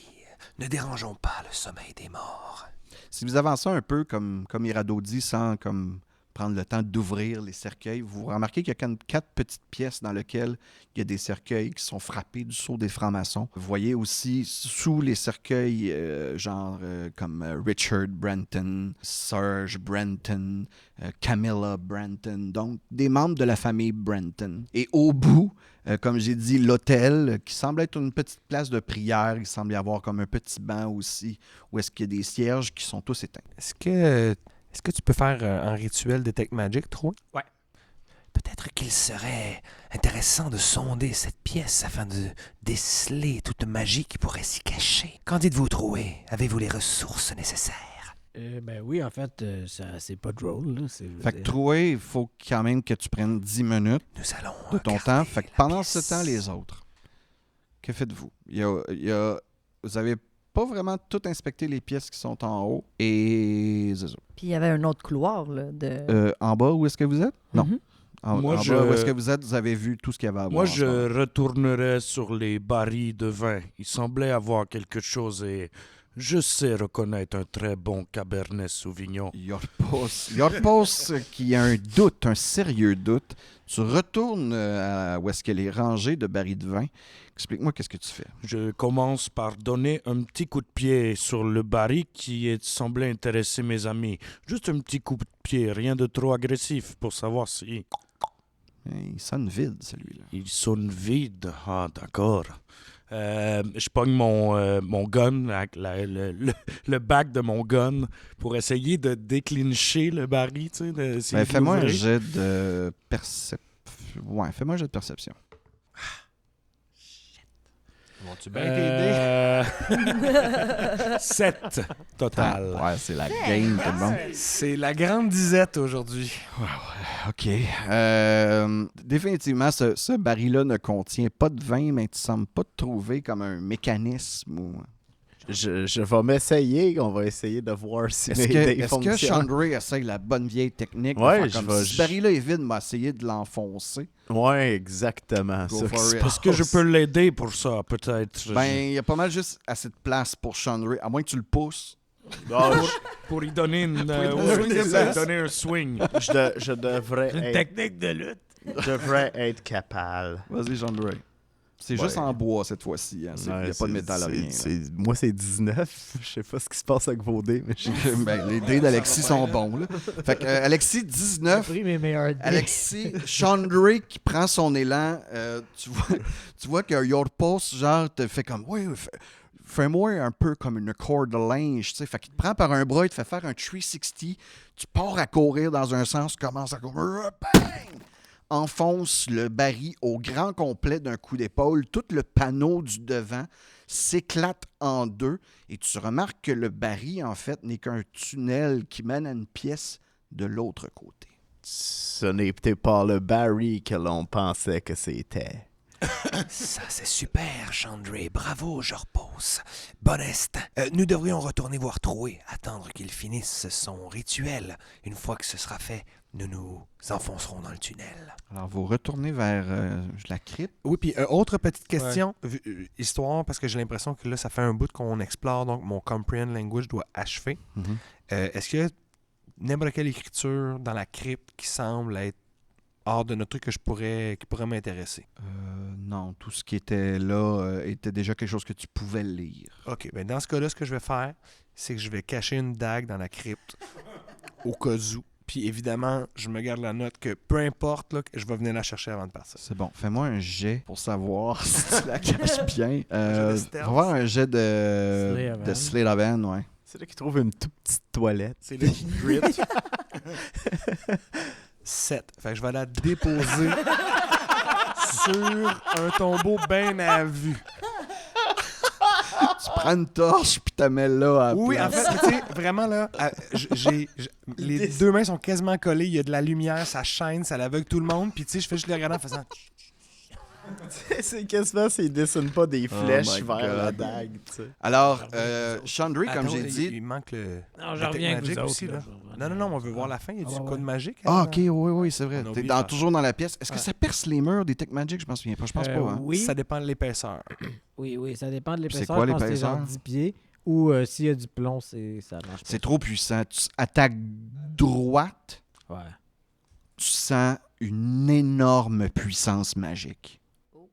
Speaker 7: Ne dérangeons pas le sommeil des morts.
Speaker 1: Si vous avancez un peu, comme Irado dit, sans comme prendre le temps d'ouvrir les cercueils, vous remarquez qu'il y a comme 4 petites pièces dans lesquelles il y a des cercueils qui sont frappés du sceau des francs-maçons. Vous voyez aussi sous les cercueils, comme Richard Branton, Serge Branton, Camilla Branton, donc des membres de la famille Branton. Et au bout, comme j'ai dit, l'hôtel, qui semble être une petite place de prière, il semble y avoir comme un petit banc aussi, où est-ce qu'il y a des cierges qui sont tous éteints.
Speaker 6: Est-ce que tu peux faire un rituel Detect Magic, Troy?
Speaker 7: Ouais. Peut-être qu'il serait intéressant de sonder cette pièce afin de déceler toute magie qui pourrait s'y cacher. Qu'en dites-vous, Troué? Avez-vous les ressources nécessaires?
Speaker 2: Ben oui, en fait, c'est pas drôle. Là.
Speaker 1: Fait que trouver, il faut quand même que tu prennes 10 minutes
Speaker 7: Nous allons
Speaker 1: de ton
Speaker 7: regarder
Speaker 1: temps. Fait que
Speaker 7: la
Speaker 1: pendant
Speaker 7: pièce.
Speaker 1: ce temps, les autres, que faites-vous? Vous avez pas vraiment tout inspecté les pièces qui sont en haut et c'est ça.
Speaker 3: Puis il y avait un autre couloir, là, de...
Speaker 1: En bas, où est-ce que vous êtes? Non.
Speaker 3: Mhm.
Speaker 5: Moi,
Speaker 1: En
Speaker 5: je-
Speaker 1: bas, où est-ce que vous êtes? Vous avez vu tout ce qu'il y avait à voir.
Speaker 5: Moi,
Speaker 1: en ce moment.
Speaker 5: je retournerai sur les barils de vin. Il semblait avoir quelque chose et je sais reconnaître un très bon Cabernet Sauvignon.
Speaker 1: Yorpos qui a un doute, un sérieux doute. Tu retournes où est-ce qu'elle est rangée de barils de vin. Explique-moi qu'est-ce que tu fais.
Speaker 5: Je commence par donner un petit coup de pied sur le baril qui semblait intéresser mes amis. Juste un petit coup de pied, rien de trop agressif pour savoir si...
Speaker 1: Il sonne vide, celui-là.
Speaker 5: Il sonne vide. Ah, d'accord. Je pogne mon gun, avec le bac de mon gun, pour essayer de déclencher le baril. Tu sais, d'essayer de
Speaker 1: Fais-moi un
Speaker 5: l'ouvrir.
Speaker 1: jet de perception. Ouais, fais-moi un jet de perception.
Speaker 6: Vont-tu bien t'aider?
Speaker 5: 7 total.
Speaker 1: Ouais, c'est la game, tout le monde.
Speaker 6: C'est la grande disette aujourd'hui.
Speaker 1: OK. Définitivement, ce baril-là ne contient pas de vin, mais tu ne sembles pas te trouver comme un mécanisme.
Speaker 4: Je vais m'essayer. On va essayer de voir si mes dés
Speaker 1: Est-ce que
Speaker 4: fonctionnent.
Speaker 1: Chandray essaye la bonne vieille technique de
Speaker 4: Ouais,
Speaker 1: faire
Speaker 4: je
Speaker 1: comme
Speaker 4: vais-
Speaker 1: si ce baril-là est vide, m'a essayé de l'enfoncer?
Speaker 4: Ouais, exactement.
Speaker 1: Go
Speaker 4: ça
Speaker 1: for
Speaker 4: qui se
Speaker 1: it.
Speaker 5: Est-ce que je peux l'aider pour ça, peut-être?
Speaker 1: Ben, il y a pas mal juste assez de place pour Chandray, à moins que tu le pousses.
Speaker 4: Ah,
Speaker 5: Pour y donner une, donner un swing.
Speaker 4: je devrais
Speaker 2: Une
Speaker 4: être,
Speaker 2: technique de lutte.
Speaker 4: je devrais être capable.
Speaker 1: Vas-y, Chandray. C'est
Speaker 4: Ouais.
Speaker 1: juste en bois cette fois-ci. Hein. Il n'y a
Speaker 4: Ouais,
Speaker 1: pas de métal à rien. là.
Speaker 4: Moi, c'est 19. Je sais pas ce qui se passe avec vos dés, mais
Speaker 1: Ben, les dés d'Alexis sont bons. Là. Fait que, Alexis,
Speaker 2: J'ai
Speaker 1: 19.
Speaker 2: pris mes meilleurs dés.
Speaker 1: Alexis, Chandray qui prend son élan, tu vois que Yorpos, genre, te fait comme, oui, fais-moi un peu comme une corde de linge, tu sais. Fait qu'il te prend par un bras, il te fait faire un 360, tu pars à courir dans un sens, tu commences à courir, bang! Enfonce le baril au grand complet d'un coup d'épaule, tout le panneau du devant s'éclate en deux et tu remarques que le baril, en fait, n'est qu'un tunnel qui mène à une pièce de l'autre côté.
Speaker 4: ce n'est peut-être pas le Barry que l'on pensait que c'était.
Speaker 7: Ça, c'est super, Chandray. Bravo, je repose. Bon instinct. Nous devrions retourner voir Troué, attendre qu'il finisse son rituel. Une fois que ce sera fait, nous nous enfoncerons dans le tunnel.
Speaker 1: Alors, vous retournez vers la crypte.
Speaker 6: Oui, puis autre petite question, histoire, parce que j'ai l'impression que là, ça fait un bout qu'on explore, donc mon Comprehend Language doit achever.
Speaker 1: Mhm.
Speaker 6: Est-ce qu'il y a n'importe quelle écriture dans la crypte qui semble être hors de notre truc qui pourrait m'intéresser?
Speaker 1: Non, tout ce qui était là était déjà quelque chose que tu pouvais lire.
Speaker 6: OK, bien dans ce cas-là, ce que je vais faire, c'est que je vais cacher une dague dans la crypte au cas où. Puis évidemment, je me garde la note que peu importe, là, je vais venir la chercher avant de partir.
Speaker 1: C'est bon. Fais-moi un jet pour savoir si tu la caches bien.
Speaker 4: de stealth.
Speaker 1: On va voir un jet de Slate of Hand, ouais.
Speaker 4: C'est là qu'il trouve une toute petite toilette.
Speaker 6: C'est là qu'il grit. 7. Fait que je vais la déposer sur un tombeau bien à vue.
Speaker 1: Tu prends une torche puis tu la mets là. À la
Speaker 6: Oui, en
Speaker 1: place.
Speaker 6: fait, tu sais, vraiment là, les deux mains sont quasiment collées, il y a de la lumière, ça shine, ça l'aveugle tout le monde, puis tu sais, je fais juste le regarder en faisant...
Speaker 4: C'est quasiment s'il dessine pas des flèches
Speaker 1: my
Speaker 4: vers
Speaker 1: God.
Speaker 4: la dague, tu sais.
Speaker 1: Alors, Chandray, comme
Speaker 6: Attends,
Speaker 1: j'ai dit...
Speaker 6: Il manque le...
Speaker 2: Non, je
Speaker 6: la
Speaker 2: reviens avec
Speaker 6: Tech
Speaker 2: vous
Speaker 6: Magic
Speaker 2: autres,
Speaker 6: aussi,
Speaker 2: là.
Speaker 6: là. Non, on veut voir la fin, il y a du
Speaker 2: Ah,
Speaker 6: code
Speaker 2: ouais.
Speaker 6: magique.
Speaker 1: Ah, OK, oui, c'est vrai.
Speaker 6: On a
Speaker 1: T'es
Speaker 6: oublié de
Speaker 1: toujours dans la pièce. Est-ce que ça perce les murs des Tech Magic? Je m'en souviens pas. Je pense pas, hein?
Speaker 2: Oui.
Speaker 6: Ça dépend de l'épaisseur.
Speaker 2: Oui, ça dépend de
Speaker 1: Puis c'est
Speaker 2: l'épaisseur.
Speaker 1: quoi
Speaker 2: je pense que c'est
Speaker 1: l'épaisseur?
Speaker 2: genre 10 pieds. Ou s'il y a du plomb, ça marche pas.
Speaker 1: C'est trop puissant. Tu attaques droite,
Speaker 2: Ouais.
Speaker 1: tu sens une énorme puissance magique.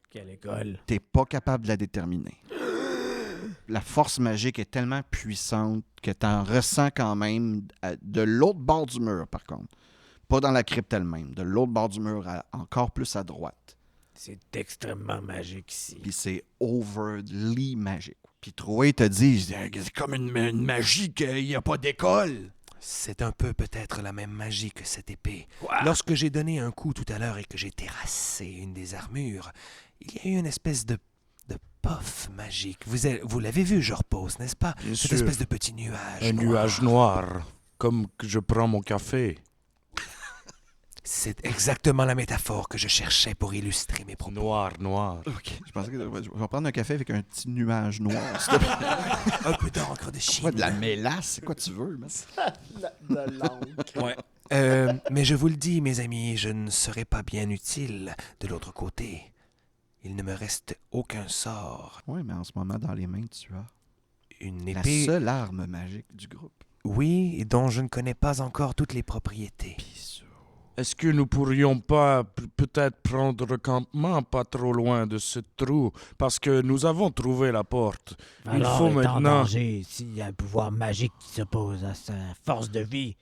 Speaker 2: Quelle école.
Speaker 1: T'es pas capable de la déterminer. La force magique est tellement puissante que t'en ressens quand même de l'autre bord du mur, par contre. Pas dans la crypte elle-même. De l'autre bord du mur, encore plus à droite.
Speaker 2: C'est extrêmement magique ici.
Speaker 1: Puis c'est overly magique. Puis Troué te dit, c'est comme une magie qu'il n'y a pas d'école.
Speaker 7: C'est un peu peut-être la même magie que cette épée. Lorsque j'ai donné un coup tout à l'heure et que j'ai terrassé une des armures, il y a eu une espèce de puff magique. Vous l'avez vu, je repose, n'est-ce pas?
Speaker 5: Bien
Speaker 7: Cette
Speaker 5: sûr.
Speaker 7: espèce de petit nuage.
Speaker 5: Un nuage noir, comme que je prends mon café.
Speaker 7: C'est exactement la métaphore que je cherchais pour illustrer mes propos.
Speaker 5: Noir.
Speaker 1: OK. Je pensais que je vais prendre un café avec un petit nuage noir. s'il te plaît.
Speaker 7: Un peu d'encre de Chine.
Speaker 1: Quoi, de la mélasse? C'est quoi tu veux? man?
Speaker 4: De l'encre.
Speaker 7: Ouais. Mais je vous le dis, mes amis, je ne serai pas bien utile de l'autre côté. Il ne me reste aucun sort.
Speaker 1: Oui, mais en ce moment, dans les mains, tu as
Speaker 7: Une
Speaker 1: la
Speaker 7: épée,
Speaker 1: seule arme magique du groupe.
Speaker 7: oui, et dont je ne connais pas encore toutes les propriétés.
Speaker 5: Est-ce que nous pourrions pas peut-être prendre campement pas trop loin de ce trou? Parce que nous avons trouvé la porte.
Speaker 2: Alors,
Speaker 5: faut
Speaker 2: est en
Speaker 5: maintenant-
Speaker 2: danger s'il y a un pouvoir magique qui s'oppose à sa force de vie.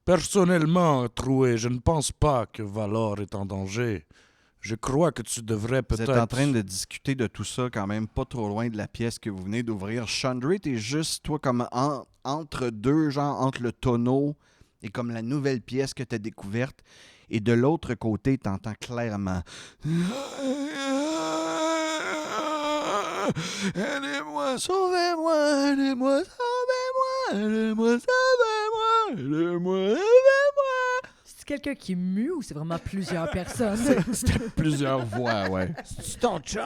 Speaker 5: Personnellement, Troué, je ne pense pas que Valor est en danger. Je crois que tu devrais
Speaker 1: Vous
Speaker 5: peut-être...
Speaker 1: êtes en train de discuter de tout ça quand même pas trop loin de la pièce que vous venez d'ouvrir. Chandray, t'es juste, toi, comme entre deux, genre entre le tonneau et comme la nouvelle pièce que tu as découverte. Et de l'autre côté, tu entends clairement... Aidez-moi, sauvez-moi, aidez-moi, sauvez-moi, aidez-moi, sauvez-moi, aidez-moi, sauvez-moi.
Speaker 3: C'est quelqu'un qui mue ou c'est vraiment plusieurs personnes?
Speaker 1: C'était plusieurs voix, ouais.
Speaker 2: C'est ton chum?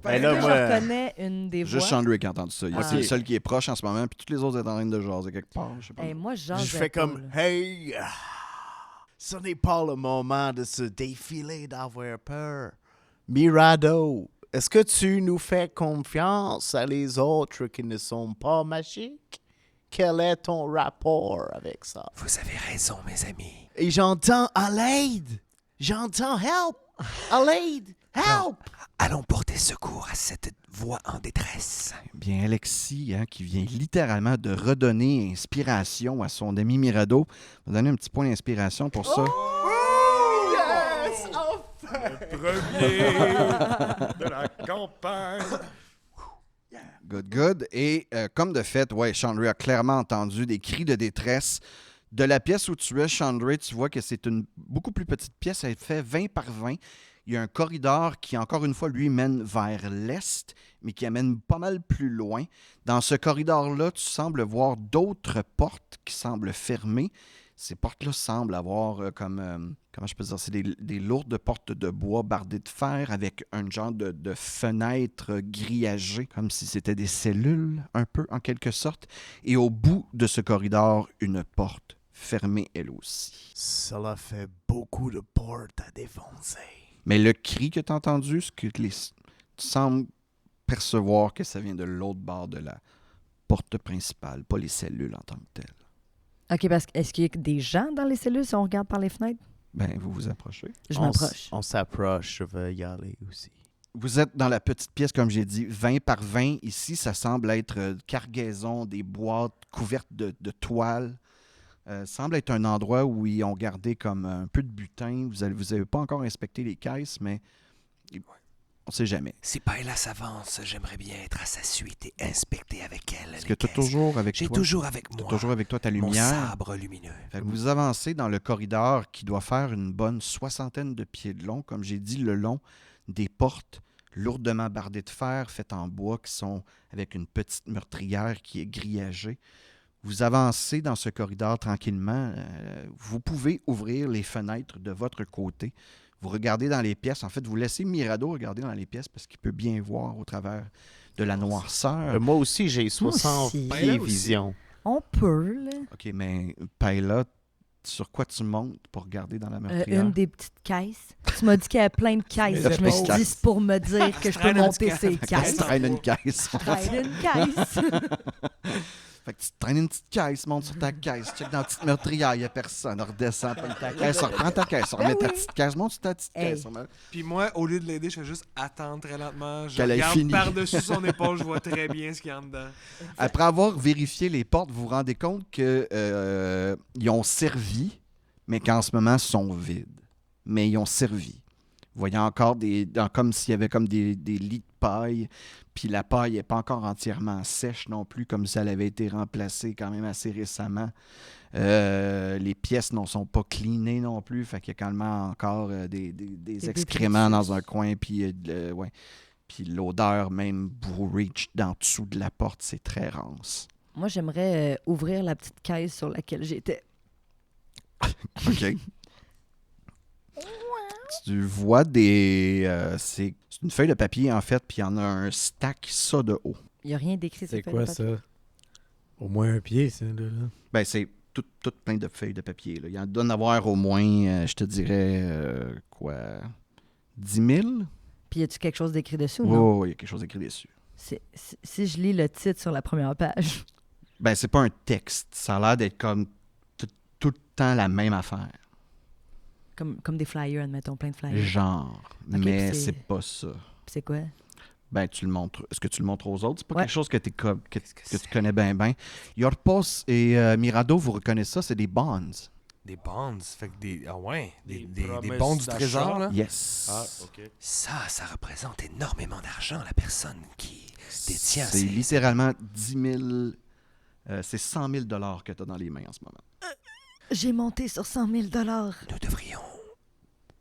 Speaker 4: Ben
Speaker 3: Est-ce
Speaker 4: là,
Speaker 3: que
Speaker 4: moi,
Speaker 3: je reconnais une des voix?
Speaker 1: Juste Chandray qui a entendu ça.
Speaker 3: Ah.
Speaker 1: C'est le seul qui est proche en ce moment, puis tous les autres sont en train de jaser quelque part. Je sais pas.
Speaker 3: Hey, moi,
Speaker 4: je fais
Speaker 3: pas,
Speaker 4: comme
Speaker 3: là.
Speaker 4: Hey, ce n'est pas le moment de se défiler d'avoir peur. Mirado, est-ce que tu nous fais confiance à les autres qui ne sont pas magiques? Quel est ton rapport avec ça?
Speaker 7: Vous avez raison, mes amis.
Speaker 4: Et j'entends à l'aide. J'entends help. À l'aide. Help.
Speaker 7: Allons porter secours à cette voix en détresse.
Speaker 1: Bien, Alexis, hein, qui vient littéralement de redonner inspiration à son ami Mirado, va donner un petit point d'inspiration pour ça.
Speaker 4: Yes!
Speaker 5: Premier de la campagne.
Speaker 1: Good. Et comme de fait, ouais, Chandray a clairement entendu des cris de détresse. De la pièce où tu es, Chandray, tu vois que c'est une beaucoup plus petite pièce. Elle fait 20 par 20, Il y a un corridor qui, encore une fois, lui, mène vers l'est, mais qui amène pas mal plus loin. Dans ce corridor-là, tu sembles voir d'autres portes qui semblent fermées. Ces portes-là semblent avoir comment je peux dire, c'est des lourdes portes de bois bardées de fer avec un genre de fenêtres grillagées, comme si c'était des cellules, un peu, en quelque sorte. Et au bout de ce corridor, une porte fermée, elle aussi.
Speaker 4: Cela fait beaucoup de portes à défoncer.
Speaker 1: Mais le cri que tu as entendu, tu sembles percevoir que ça vient de l'autre bord de la porte principale, pas les cellules en tant que telles.
Speaker 3: OK, parce que est-ce qu'il y a des gens dans les cellules si on regarde par les fenêtres?
Speaker 1: Ben, vous vous approchez.
Speaker 3: Je m'approche.
Speaker 4: On s'approche, je veux y aller aussi.
Speaker 1: Vous êtes dans la petite pièce, comme j'ai dit, 20 par 20. Ici, ça semble être cargaison, des boîtes couvertes de toile. Semble être un endroit où ils ont gardé comme un peu de butin. Vous avez pas encore inspecté les caisses, mais on sait jamais.
Speaker 7: Si Paella s'avance, j'aimerais bien être à sa suite et inspecter avec elle.
Speaker 1: Est-ce que tu as toujours avec
Speaker 7: J'ai
Speaker 1: toi?
Speaker 7: toujours avec moi.
Speaker 1: Toujours avec toi ta
Speaker 7: mon
Speaker 1: lumière.
Speaker 7: sabre lumineux.
Speaker 1: Fait que vous avancez dans le corridor qui doit faire une bonne 60aine de pieds de long. Comme j'ai dit, le long des portes lourdement bardées de fer, faites en bois, qui sont avec une petite meurtrière qui est grillagée. Vous avancez dans ce corridor tranquillement. Vous pouvez ouvrir les fenêtres de votre côté. Vous regardez dans les pièces. En fait, vous laissez Mirado regarder dans les pièces parce qu'il peut bien voir au travers de la noirceur.
Speaker 4: Moi aussi, j'ai 60
Speaker 3: aussi.
Speaker 4: pieds
Speaker 6: Ben là aussi.
Speaker 4: vision.
Speaker 3: On peut, là.
Speaker 1: OK, mais Paella, sur quoi tu montes pour regarder dans la meurtrière?
Speaker 3: Une des petites caisses. Tu m'as dit qu'il y avait plein de caisses.
Speaker 1: Mais
Speaker 3: Je me suis
Speaker 1: c'est
Speaker 3: dit, c'est pour me dire que je peux
Speaker 2: traînes une
Speaker 3: monter
Speaker 2: petite
Speaker 3: ces
Speaker 1: Tu
Speaker 3: caisses.
Speaker 1: traînes une caisse.
Speaker 3: Traîne une caisse.
Speaker 1: Fait que tu traînes une petite caisse, monte sur ta caisse, check dans la petite meurtrière, il n'y a personne, redescends, prends ta caisse, reprends ta caisse, remets ta petite caisse, monte sur ta petite
Speaker 3: Hey.
Speaker 1: caisse.
Speaker 6: Puis moi, au lieu de l'aider, je fais juste attendre très lentement. Je
Speaker 1: Qu'elle ait
Speaker 6: regarde
Speaker 1: fini.
Speaker 6: par-dessus son épaule, je vois très bien ce qu'il y a en dedans.
Speaker 1: Après avoir vérifié les portes, vous vous rendez compte qu'ils ont servi, mais qu'en ce moment, ils sont vides. Mais ils ont servi. Vous voyez encore comme s'il y avait comme des lits de paille, puis la paille n'est pas encore entièrement sèche non plus, comme si elle avait été remplacée quand même assez récemment. Les pièces ne sont pas cleanées non plus, fait qu'il y a quand même encore des excréments dans un coin, puis ouais. Puis l'odeur même vous reach dans dessous de la porte, c'est très rance.
Speaker 3: Moi, j'aimerais ouvrir la petite caisse sur laquelle j'étais.
Speaker 1: OK. Tu vois c'est une feuille de papier, en fait, puis il y en a un stack, ça, de haut.
Speaker 3: Il n'y a rien d'écrit sur
Speaker 2: C'est
Speaker 3: le
Speaker 2: quoi ça? Au moins un pied, ça, là.
Speaker 1: Ben, c'est tout plein de feuilles de papier. Là. Il y en doit en avoir au moins, je te dirais, 10 000?
Speaker 3: Puis y a-tu quelque chose d'écrit dessus ou non?
Speaker 1: Oh, il y a quelque chose écrit dessus.
Speaker 3: Si je lis le titre sur la première page.
Speaker 1: Ben, c'est pas un texte. Ça a l'air d'être comme tout le temps la même affaire.
Speaker 3: Comme des flyers, admettons, plein de flyers.
Speaker 1: Genre.
Speaker 3: Ok,
Speaker 1: mais
Speaker 3: puis
Speaker 1: c'est pas ça.
Speaker 3: Puis c'est quoi?
Speaker 1: Ben, tu le montres. Est-ce que tu le montres aux autres? C'est pas
Speaker 3: Ouais.
Speaker 1: quelque chose que tu
Speaker 7: Qu'est-ce que
Speaker 1: tu
Speaker 7: c'est?
Speaker 1: connais bien. Yorpos et Mirado, vous reconnaissez ça, c'est des bonds.
Speaker 7: Des bonds, fait que des... Ah ouais, des
Speaker 5: promesses
Speaker 7: bons du
Speaker 5: d'achat.
Speaker 7: trésor, là.
Speaker 1: Yes.
Speaker 5: Ah, OK.
Speaker 7: Ça représente énormément d'argent, la personne qui détient
Speaker 1: C'est
Speaker 7: ces...
Speaker 1: littéralement 10 000... c'est 100 000 $ que tu as dans les mains en ce moment.
Speaker 3: J'ai monté sur 100 000 $.
Speaker 7: Nous devrions...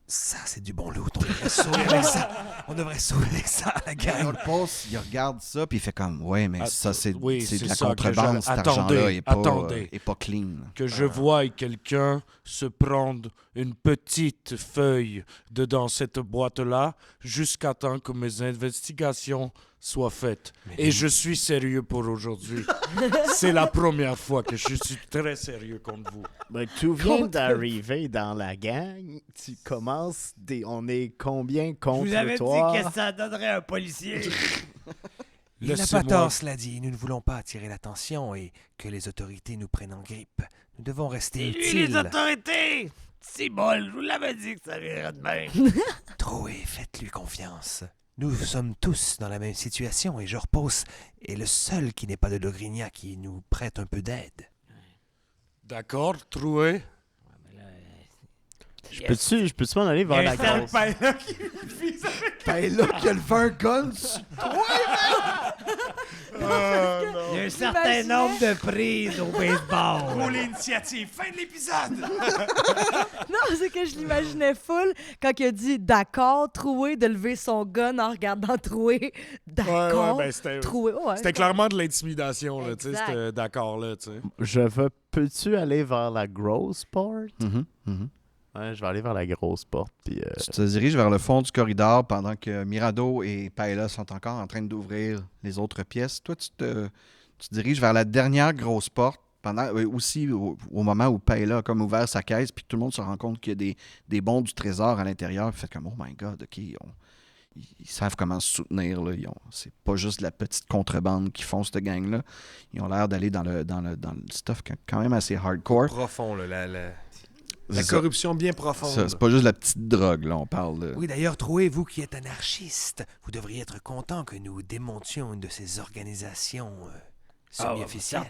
Speaker 7: Ça, c'est du bon loot. On devrait sauver avec ça. On devrait sauver avec ça, la gang.
Speaker 1: Yorpos, il regarde ça, puis il fait comme, ouais, mais
Speaker 5: Ah,
Speaker 1: ça, c'est
Speaker 5: oui,
Speaker 1: c'est de
Speaker 5: c'est
Speaker 1: la
Speaker 5: ça que
Speaker 1: contrebande,
Speaker 5: je-
Speaker 1: cet
Speaker 5: Attendez,
Speaker 1: argent-là,
Speaker 5: attendez.
Speaker 1: est pas clean.
Speaker 5: Que je voie quelqu'un se prendre une petite feuille dedans cette boîte-là jusqu'à temps que mes investigations soient faites. Et je suis sérieux pour aujourd'hui. C'est la première fois que je suis très sérieux contre vous.
Speaker 4: Ben, tu viens d'arriver dans la gang. Tu commences on est combien contre toi?
Speaker 2: ça donnerait un policier.
Speaker 7: Il n'a
Speaker 5: Laissez-moi-
Speaker 7: pas tort, cela dit. Nous ne voulons pas attirer l'attention et que les autorités nous prennent en grippe. Nous devons rester utiles.
Speaker 2: autorités! C'est bol, je vous l'avais dit que ça viendrait de même.
Speaker 7: Troé, faites-lui confiance. Nous sommes tous dans la même situation et Jorpos est le seul qui n'est pas de Logrinia qui nous prête un peu d'aide.
Speaker 5: D'accord, Troué?
Speaker 4: Je peux-tu m'en aller vers la case?
Speaker 1: Ben là, qu'elle fait un gun,
Speaker 2: Il y a un certain nombre de prises au baseball.
Speaker 6: Pour l'initiative, fin de l'épisode!
Speaker 3: Non, c'est que je l'imaginais full quand il a dit d'accord, Troué, de lever son gun en regardant Troué. D'accord,
Speaker 5: c'était
Speaker 3: Troué. Ouais,
Speaker 5: c'était clairement de l'intimidation, là, tu sais,
Speaker 3: Exact.
Speaker 5: c'était d'accord, là, tu sais.
Speaker 4: Peux-tu aller vers la grosse porte?
Speaker 1: Mhm, mhm.
Speaker 4: Ouais, je vais aller vers la grosse porte. Puis,
Speaker 1: Tu te diriges vers le fond du corridor pendant que Mirado et Paella sont encore en train d'ouvrir les autres pièces. Toi, tu te diriges vers la dernière grosse porte, aussi au moment où Paella a comme ouvert sa caisse, puis tout le monde se rend compte qu'il y a des bons du trésor à l'intérieur. Puis fait comme, oh my God, OK, ils savent comment se soutenir. Là. C'est pas juste de la petite contrebande qui font, cette gang-là. Ils ont l'air d'aller dans le stuff quand même assez hardcore.
Speaker 6: Profond, là, la
Speaker 1: C'est ça.
Speaker 6: corruption bien profonde.
Speaker 1: Ça, c'est pas juste la petite drogue, là, on parle de...
Speaker 7: Oui, d'ailleurs, Troué, vous qui êtes anarchiste, vous devriez être content que nous démontions une de ces organisations semi-officielles.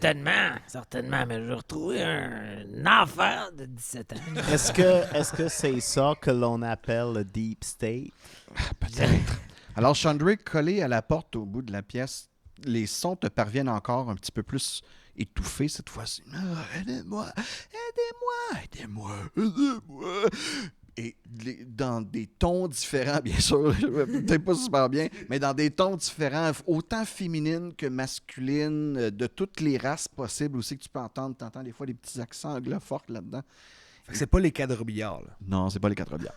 Speaker 2: Certainement, mais j'ai retrouvé un enfant de 17 ans.
Speaker 4: est-ce que c'est ça que l'on appelle le Deep State?
Speaker 1: Peut-être. Alors, Chandra, collé à la porte au bout de la pièce, les sons te parviennent encore un petit peu plus étouffés cette fois-ci. Ah, aidez-moi! Et dans des tons différents, bien sûr, peut-être pas super bien, mais dans des tons différents, autant féminines que masculines, de toutes les races possibles aussi que tu peux entendre. Tu entends des fois des petits accents anglophones là-dedans.
Speaker 6: Fait que c'est pas les cadrebillards, là.
Speaker 1: Non, c'est pas les 4 bières.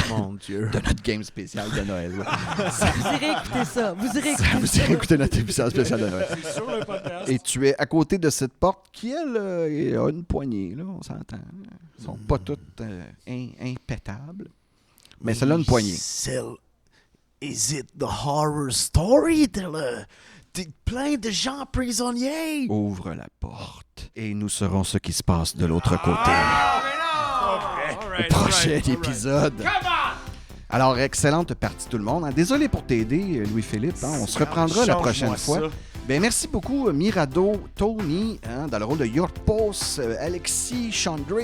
Speaker 4: Mon Dieu.
Speaker 1: De notre game spécial de Noël.
Speaker 3: Vous irez écouter ça. Vous irez écouter
Speaker 1: Vous
Speaker 3: ça.
Speaker 1: irez écouter notre épisode spécial de Noël.
Speaker 5: C'est sur le podcast.
Speaker 1: Et tu es à côté de cette porte qui, elle, a une poignée, là, on s'entend. Elles sont pas toutes impétables. Mais celle-là a une poignée.
Speaker 4: Is it the horror story plein de gens prisonniers?
Speaker 1: Ouvre la porte et nous saurons ce qui se passe de l'autre côté. Au prochain épisode. Alors, excellente partie tout le monde. Désolé pour t'aider, Louis-Philippe. On se reprendra la prochaine fois. Ben, merci beaucoup, Mirado, Tony, dans le rôle de Yorpos, Alexis, Chandra,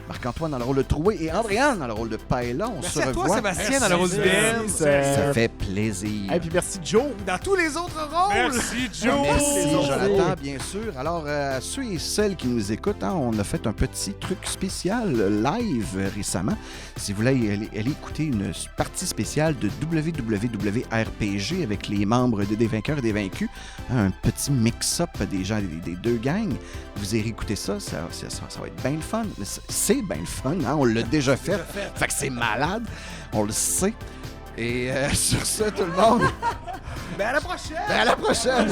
Speaker 1: Marc-Antoine dans le rôle de Troué et Andréane dans le rôle de Paella. On
Speaker 6: Merci
Speaker 1: se
Speaker 6: à toi,
Speaker 1: revoit.
Speaker 6: Sébastien, dans le rôle du BM.
Speaker 1: Ça fait plaisir.
Speaker 4: Et puis merci Joe.
Speaker 6: Dans tous les autres rôles.
Speaker 5: Merci, Joe!
Speaker 1: Merci,
Speaker 4: Oh!
Speaker 1: Jonathan, bien sûr. Alors, à ceux et celles qui nous écoutent, on a fait un petit truc spécial live récemment. Si vous voulez aller écouter une partie spéciale de WWWRPG avec les membres des vainqueurs et des vaincus, un petit mix-up des gens des deux gangs, vous irez écouter ça va être bien le fun. C'est bien le fun, hein? On l'a déjà fait. Fait que c'est malade, on le sait. Et sur ça, tout le monde...
Speaker 6: Ben à la prochaine!
Speaker 1: À la prochaine!